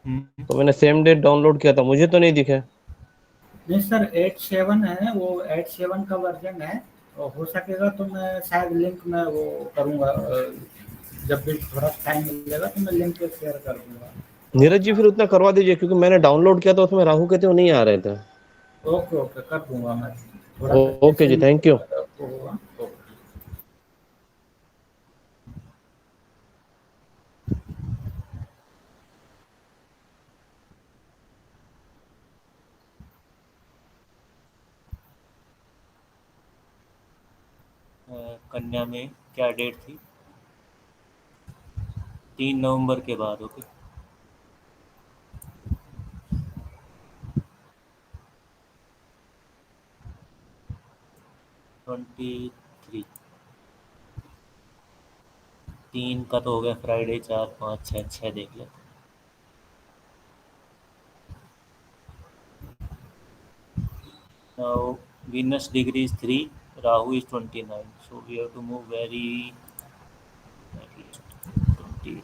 S1: हम्म,
S2: तो मैंने सेम डेट डाउनलोड किया था, मुझे तो नहीं दिखे।
S7: नहीं सर 8.7 है वो, 8.7 का वर्जन है, और हो सकेगा तो मैं शायद लिंक में वो करूँगा, जब भी थोड़ा टाइम मिलेगा तो मैं लिंक शेयर कर दूंगा।
S2: नीरज जी फिर उतना करवा दीजिए, क्योंकि मैंने डाउनलोड किया था उसमें राहु केतु नहीं आ रहे थे।
S7: ओके ओके कर दूंगा मैं, थोड़ा
S2: ओके जी, थैंक यू।
S7: होगा। ओके।
S1: कन्या में क्या डेट थी, 3 नवंबर के बाद, ओके, ट्वेंटी थ्री, 3 का तो हो गया फ्राइडे, 4 5 6 6 देख लेते, Now Venus degree is 3, Rahu is 29. So we have to move very at least 28.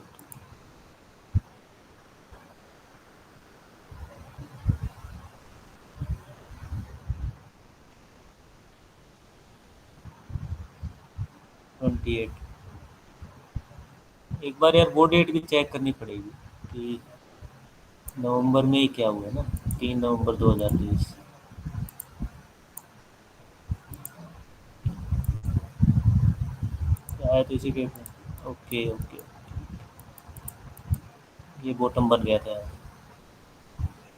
S1: एक बार यार वो डेट भी चेक करनी पड़ेगी कि नवंबर में ही क्या हुआ है ना, 3 नवंबर 2023। आया तो इसी डेट में। ओके ओके, ये बॉटम बन गया था।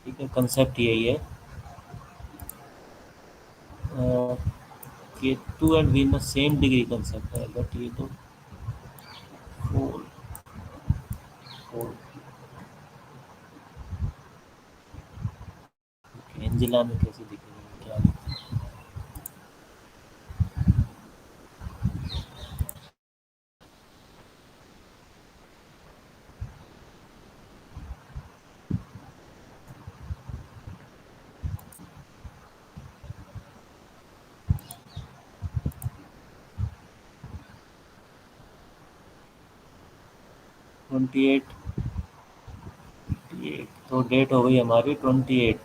S1: ठीक है, कंसेप्ट यही है। Ketu and Venus same degree concept है, बट ये तो फोर फोर एंजिला में कैसे दिखेगा क्या? 28 तो डेट हो गई हमारी 28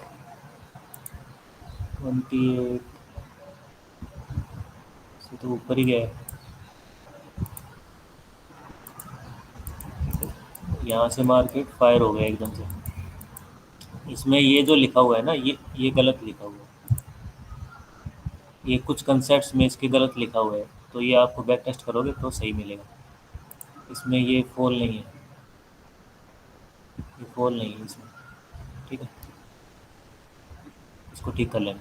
S1: से तो ऊपर ही गया। यहाँ से मार्केट फायर हो गया एकदम से। इसमें ये जो लिखा हुआ है ना, ये गलत लिखा हुआ है। ये कुछ कंसेप्ट्स में इसके गलत लिखा हुआ है, तो ये आपको बैक टेस्ट करोगे तो सही मिलेगा। इसमें ये फॉल नहीं है, ये फॉल नहीं है इसमें। ठीक है, इसको ठीक कर लेना।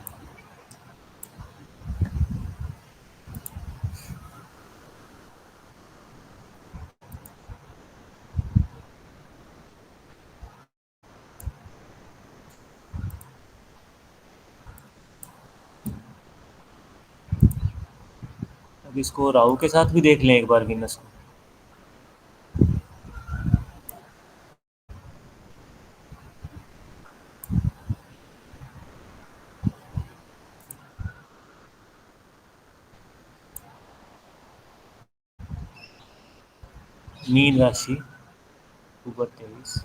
S1: अब इसको राहु के साथ भी देख लें एक बार वीनस को। मीन राशि ऊपर 23,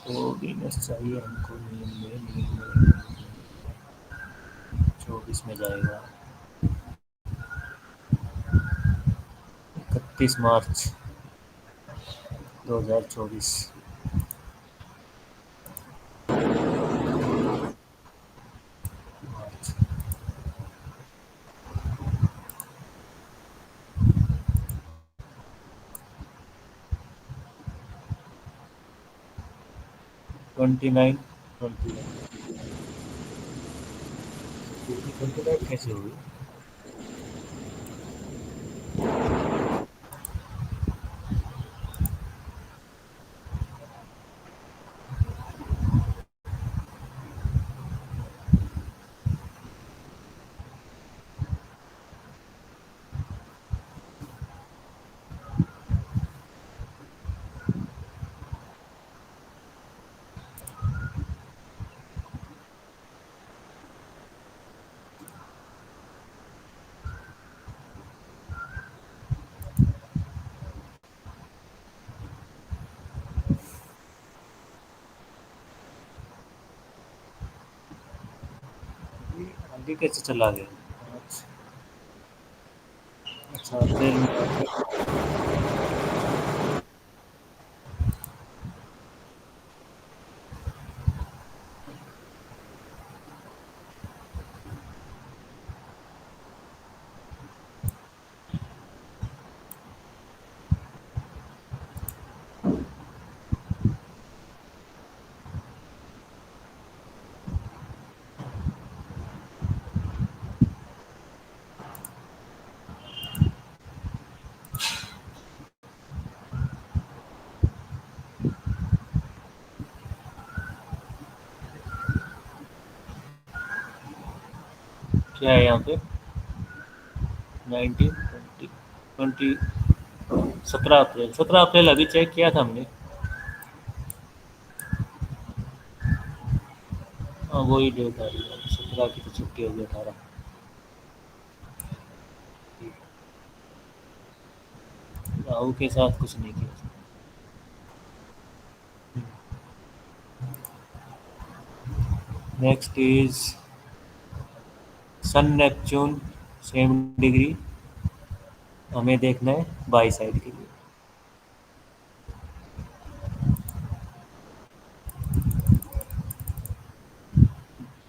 S1: तो वीनस चाहिए हमको मीन में 24 में जाएगा। 31 मार्च 2024। मार्च 29 कैसे होगी? आगे कैसे चला गया? अच्छा, अप्रैल में क्या है यहाँ पे? 19 20 17 अप्रैल अभी चेक किया था हमने। हाँ, वही डेट आ रही है। 17 की तो छुट्टी होगी, 18। राहु के साथ कुछ नहीं किया। Next is sun Neptune same degree, हमें देखना है बाई साइड के लिए।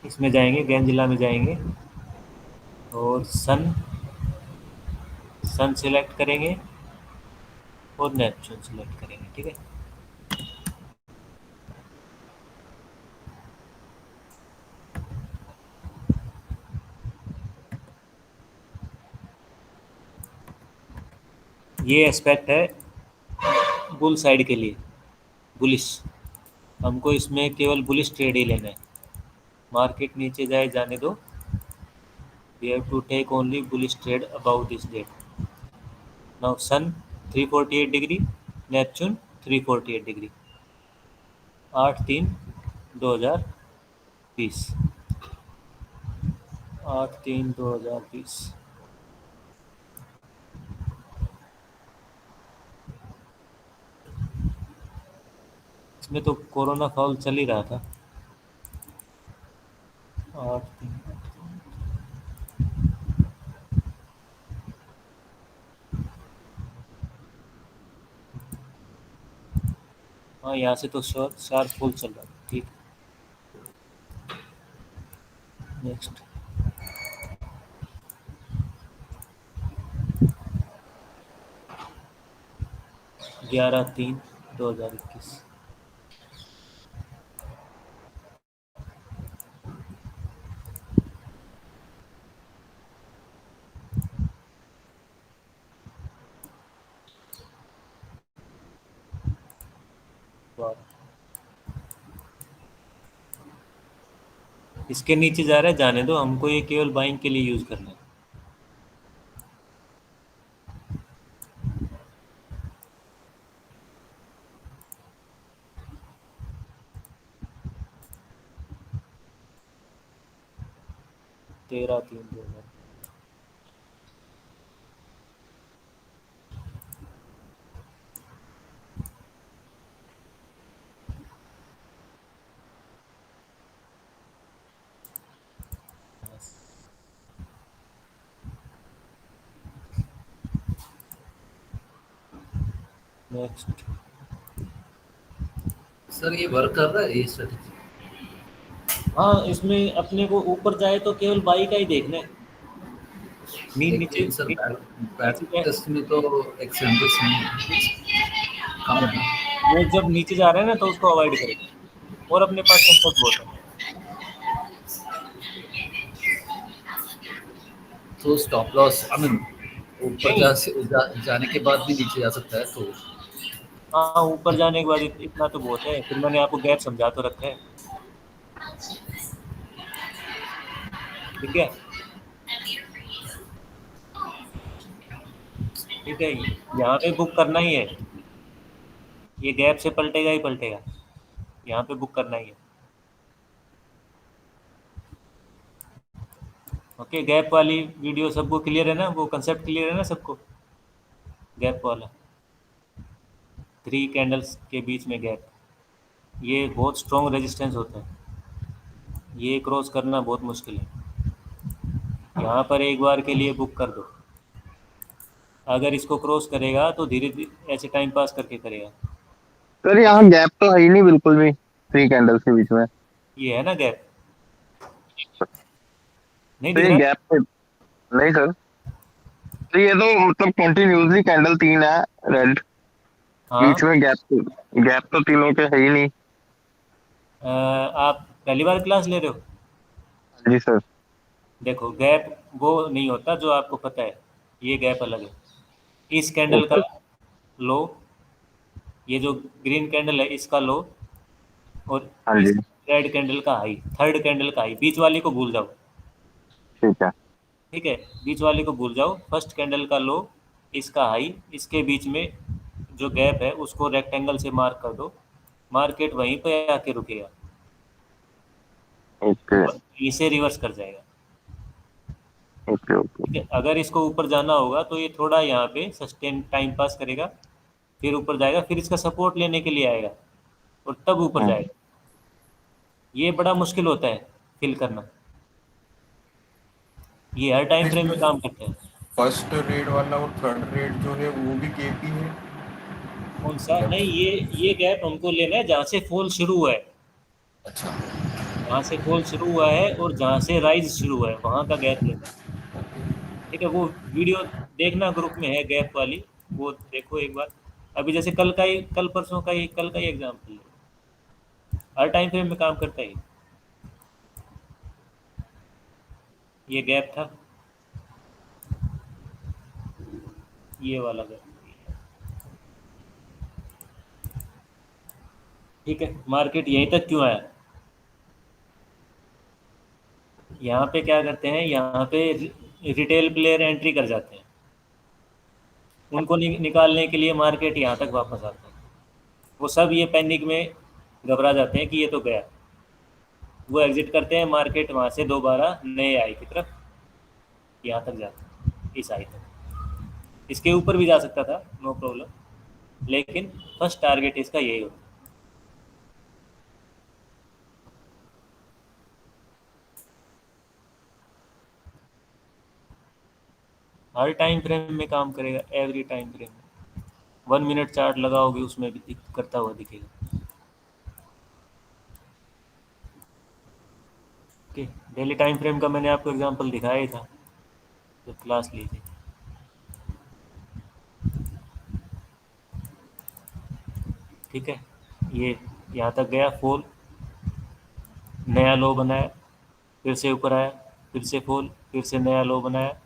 S1: इसमें जाएंगे, गैंजिला में जाएंगे और सन सिलेक्ट करेंगे और नेपच्यून सिलेक्ट करेंगे, ठीक है। ये एस्पेक्ट है बुल साइड के लिए, बुलिश। हमको इसमें केवल बुलिश ट्रेड ही लेना है। मार्केट नीचे जाए जाने दो, we have to take only bullish trade about this date. Now sun 348 degree, Neptune 348 degree, 8/3/2020, 8/3/2020। इसमें तो कोरोना फॉल चल ही रहा था। 8/3। हाँ, यहाँ से तो शार्प फॉल चल रहा था, ठीक। नेक्स्ट । 11/3/2021। इसके नीचे जा रहा है, जाने दो, हमको ये केवल बाइंग के लिए यूज करना है। तेरह तीन 2000। नेक्स्ट।
S6: सर ये वर्क कर रहा है ये स्ट्रेटजी?
S1: हाँ, इसमें अपने को ऊपर जाए तो केवल बाई का ही देखना है।
S6: लेकिन सर बैक टेस्ट में तो एक्सेंट्रिक्स नहीं कम है।
S1: वो जब नीचे जा रहा है ना तो उसको अवॉइड करें, और अपने पास कंफर्ट बहुत है।
S6: तो स्टॉप लॉस आई मीन ऊपर जाने के बाद भी नीचे जा सकता है तो।
S1: हाँ, ऊपर जाने के बाद इतना तो बहुत है। फिर मैंने आपको गैप समझा तो रखा है, ठीक है। ठीक है, यहाँ पे बुक करना ही है। ये गैप से पलटेगा ही पलटेगा, यहाँ पे बुक करना ही है। ओके, गैप वाली वीडियो सबको क्लियर है ना? वो कंसेप्ट क्लियर है ना सबको? गैप वाला 3 कैंडल्स के बीच में गैप, ये बहुत स्ट्रॉन्ग रेजिस्टेंस होता है। ये क्रॉस करना बहुत मुश्किल है। यहाँ पर एक बार के लिए बुक कर दो। अगर इसको क्रॉस करेगा तो धीरे धीरे ऐसे टाइम पास करके करेगा।
S4: सर यहाँ गैप तो है ही नहीं बिल्कुल भी 3 कैंडल्स के बीच में।
S1: ये है ना गैप, नहीं
S4: तो
S1: दिख
S4: ये
S1: रहा?
S4: गैप नहीं सर, तो ये तो मतलब कंटिन्यूसली कैंडल 3 है रेड,
S1: हाँ।
S4: बीच में गैप तो तीनों के है ही नहीं।
S1: आप पहली बार क्लास ले रहे हो?
S4: जी सर।
S1: देखो, गैप वो नहीं होता जो आपको पता है, ये गैप अलग है। इस कैंडल का
S4: ओके।
S1: लो, ये जो ग्रीन कैंडल है इसका लो, और
S4: हाँ
S1: इस
S4: जी
S1: रेड कैंडल का हाई, थर्ड कैंडल का हाई। बीच वाली को भूल जाओ,
S4: ठीक है।
S1: ठीक है। बीच वाली को भूल जाओ, फर्स्ट कैंडल का लो, इसका हाई, इसके बीच में जो गैप है उसको रेक्टेंगल से मार्क कर दो। मार्केट वहीं पे आके रुकेगा।
S4: ओके
S1: इसे रिवर्स कर जाएगा।
S4: Okay okay.
S1: ठीक है, अगर इसको ऊपर जाना होगा तो ये थोड़ा यहाँ पे सस्टेन टाइम पास करेगा, फिर ऊपर जाएगा, फिर इसका सपोर्ट लेने के लिए आएगा और तब ऊपर
S4: हाँ
S1: जाएगा। ये बड़ा मुश्किल होता है फिल करना, ये हर टाइम फ्रेम में काम करता है।
S5: फर्स्ट रेड वाला और थर्ड रेड जो है वो भी गैप ही है।
S1: कौन सा? नहीं, ये गैप हमको लेना है जहाँ से फॉल शुरू हुआ है,
S6: अच्छा।
S1: जहाँ से फॉल शुरू हुआ है और जहाँ से राइज शुरू हुआ है वहाँ का गैप लेना है। ठीक है, वो वीडियो देखना, ग्रुप में है गैप वाली, वो देखो एक बार। अभी जैसे कल परसों का ही, कल का ही एग्जाम्पल लो, हर टाइम फ्रेम में काम करता है ये गैप था, ये वाला गैप। ठीक है, मार्केट यहीं तक क्यों आया? यहाँ पे क्या करते हैं, यहाँ पे रिटेल प्लेयर एंट्री कर जाते हैं, उनको निकालने के लिए मार्केट यहाँ तक वापस आता है। वो सब ये पैनिक में घबरा जाते हैं कि ये तो गया, वो एग्जिट करते हैं, मार्केट वहाँ से दोबारा नए आई की तरफ यहाँ तक जाता है, इस आई तक। इसके ऊपर भी जा सकता था, नो प्रॉब्लम, लेकिन फर्स्ट टारगेट इसका यही होता है। हर टाइम फ्रेम में काम करेगा, एवरी टाइम फ्रेम में। 1 मिनट चार्ट लगाओगे उसमें भी करता हुआ दिखेगा। ओके, डेली टाइम फ्रेम का मैंने आपको एग्जांपल दिखाया ही था जब क्लास ली थी। ठीक है, ये यहाँ तक गया, फॉल, नया लो बनाया, फिर से ऊपर आया, फिर से फॉल, फिर से नया लो बनाया।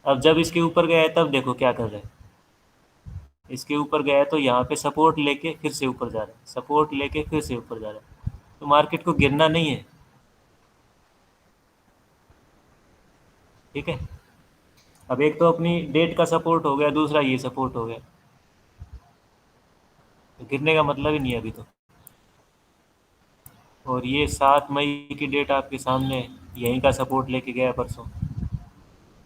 S1: अब जब इसके ऊपर गया है तब देखो क्या कर रहा है, इसके ऊपर गया है तो यहाँ पे सपोर्ट लेके फिर से ऊपर जा रहा है, सपोर्ट लेके फिर से ऊपर जा रहा है। तो मार्केट को गिरना नहीं है। ठीक है, अब एक तो अपनी डेट का सपोर्ट हो गया, दूसरा ये सपोर्ट हो गया, तो गिरने का मतलब ही नहीं है अभी तो। और ये 7 मई की डेट आपके सामने है, यहीं का सपोर्ट लेके गया परसों।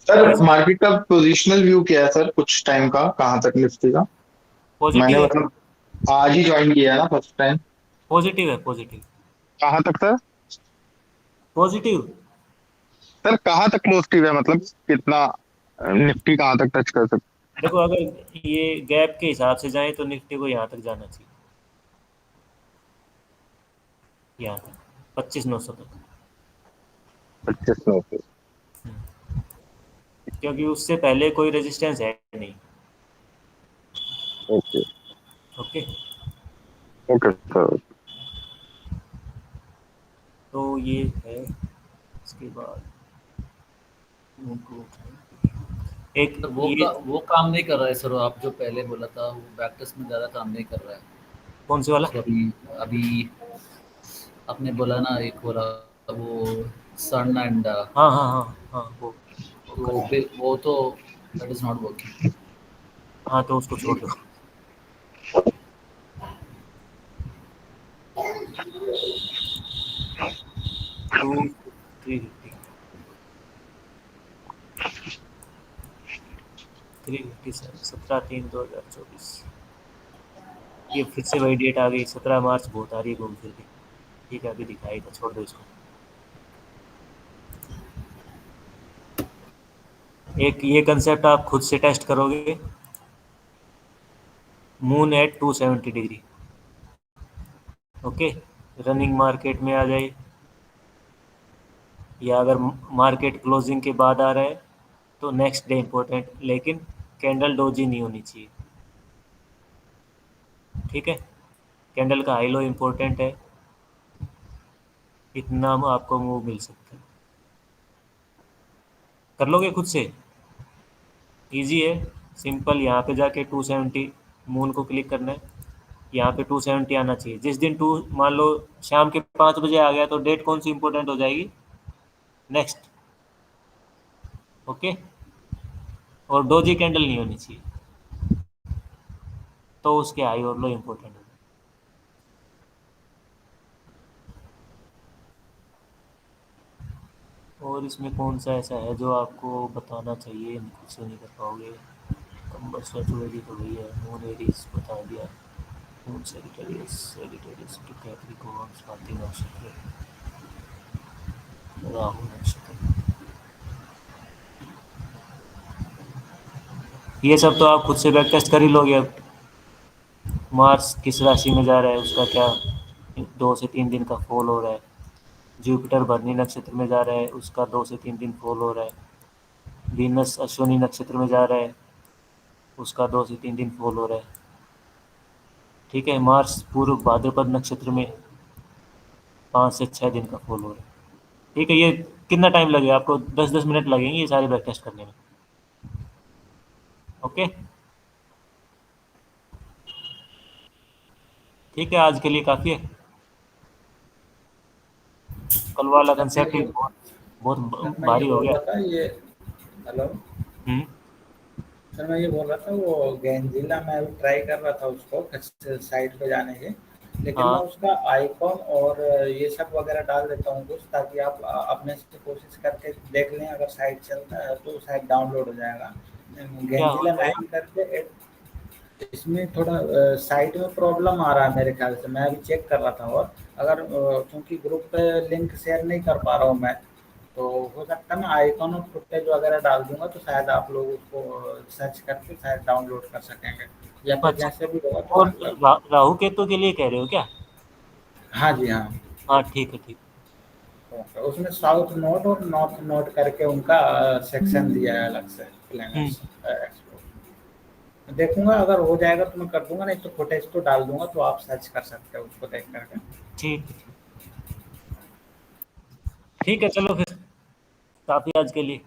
S4: सर, मार्केट का पोजिशनल व्यू क्या है सर, कुछ टाइम का कहाँ तक निफ्टी का? मैंने
S1: पॉजिटिव है,
S4: मतलब आज ही ज्वाइन किया है ना फर्स्ट टाइम।
S1: पॉजिटिव है, पॉजिटिव,
S4: कहाँ तक सर?
S1: पॉजिटिव।
S4: सर कहाँ तक पॉजिटिव है, मतलब कितना निफ्टी कहाँ तक टच कर सकते?
S1: देखो, अगर ये गैप के हिसाब से जाए तो निफ्टी को यहाँ तक जाना चाहिए, यहाँ तक 25,900 तक,
S4: 25 पे?
S1: क्योंकि उससे पहले कोई रेजिस्टेंस है नहीं।
S4: Okay
S1: okay,
S4: okay sir.
S1: तो ये है। इसके बाद एक
S6: सर
S1: ये
S6: वो काम नहीं कर रहा है सर, वो आप जो पहले बोला था वो बैक टेस्ट में ज़्यादा काम नहीं कर रहा है।
S1: कौन से वाला?
S6: सो अभी अभी आपने बोला ना एक हो रहा वो सन एंड
S1: हाँ हाँ हाँ हाँ, वो
S6: वो तो दैट इज नॉट वर्किंग।
S1: हाँ, तो उसको छोड़ दो। 350, 17/3/2024, ये फिर से वही डेट आ गई, 17 मार्च बहुत आ रही है घूम फिर के। ठीक है, अभी दिखाई था, छोड़ दो इसको। एक ये कंसेप्ट आप खुद से टेस्ट करोगे, moon at 270 degree. Okay, running market में आ जाए, या अगर मार्केट क्लोजिंग के बाद आ रहा है तो नेक्स्ट डे इम्पोर्टेंट, लेकिन कैंडल डोजी नहीं होनी चाहिए। ठीक है, कैंडल का हाई लो इम्पोर्टेंट है, इतना आपको मूव मिल सकता है। कर लोगे खुद से, इजी है, सिंपल। यहाँ पे जाके 270 मून को क्लिक करना है, यहाँ पे 270 आना चाहिए। जिस दिन मान लो शाम के 5 बजे आ गया तो डेट कौन सी इंपॉर्टेंट हो जाएगी? नेक्स्ट। ओके, और डोजी कैंडल नहीं होनी चाहिए, तो उसके हाई और लो इम्पोर्टेंट है। और इसमें कौन सा ऐसा है जो आपको बताना चाहिए, खुद से नहीं कर पाओगे? कंबस स्टैचुअरी तो वही है, मून एरीज बता दिया, moon Sagittarius to Capricorn, Swati नक्षत्र, राहु नक्षत्र। ये सब तो आप खुद से बैक टेस्ट कर ही लोगे। अब मार्स किस राशि में जा रहा है, उसका क्या 2 से 3 दिन का फॉल हो रहा है। जुपिटर भरनी नक्षत्र में जा रहा है, उसका 2 से 3 दिन फॉल हो रहा है। वीनस अश्विनी नक्षत्र में जा रहा है, उसका 2 से 3 दिन फॉल हो रहा है। ठीक है, मार्स पूर्व भाद्रपद नक्षत्र में 5 से 6 दिन का फॉल हो रहा है। ठीक है, ये कितना टाइम लगेगा आपको? 10-10 मिनट लगेंगे ये सारे बैक टेस्ट करने में। ओके, ठीक है, आज के लिए काफ़ी है। कल वाला कंसेप्ट ही बहुत
S7: मैं ये
S1: भारी हो
S7: बोल
S1: गया।
S7: रहा था ये, हेलो सर, मैं ये बोल रहा था वो गेंजिला मैं अभी ट्राई कर रहा था उसको साइट पे जाने के, लेकिन मैं
S1: हाँ
S7: उसका आइकॉन और ये सब वगैरह डाल देता हूँ कुछ, ताकि आप अपने से कोशिश करके देख लें, अगर साइट चलता है तो शायद डाउनलोड हो जाएगा।
S1: क्या हो
S7: गेंजिला
S1: जाएगा?
S7: 9 करके इसमें थोड़ा साइट में प्रॉब्लम आ रहा है मेरे ख्याल से, मैं अभी चेक कर रहा था। और अगर क्योंकि ग्रुप पे लिंक शेयर नहीं कर पा रहा हूँ मैं, तो हो सकता है मैं आइकॉन और फुटेज वगैरह डाल दूंगा, तो शायद आप लोग उसको सर्च करके शायद डाउनलोड कर सकेंगे, या फिर
S1: अच्छा,
S7: जैसे भी होगा तो
S1: और
S7: मतलब।
S1: राहु केतु के लिए कह रहे हो क्या?
S7: हाँ जी हाँ।
S1: हाँ ठीक है, ठीक।
S7: तो उसमें साउथ नोड और नॉर्थ नोड करके उनका सेक्शन दिया है अलग से, प्लैनेट्स एक्सप्लोर। देखूंगा, अगर हो जाएगा तो मैं कर दूंगा, नहीं तो फुटेज तो डाल दूंगा, तो आप सर्च कर सकते हो उसको देख करके।
S1: ठीक है, ठीक है, चलो फिर काफ़ी आज के लिए।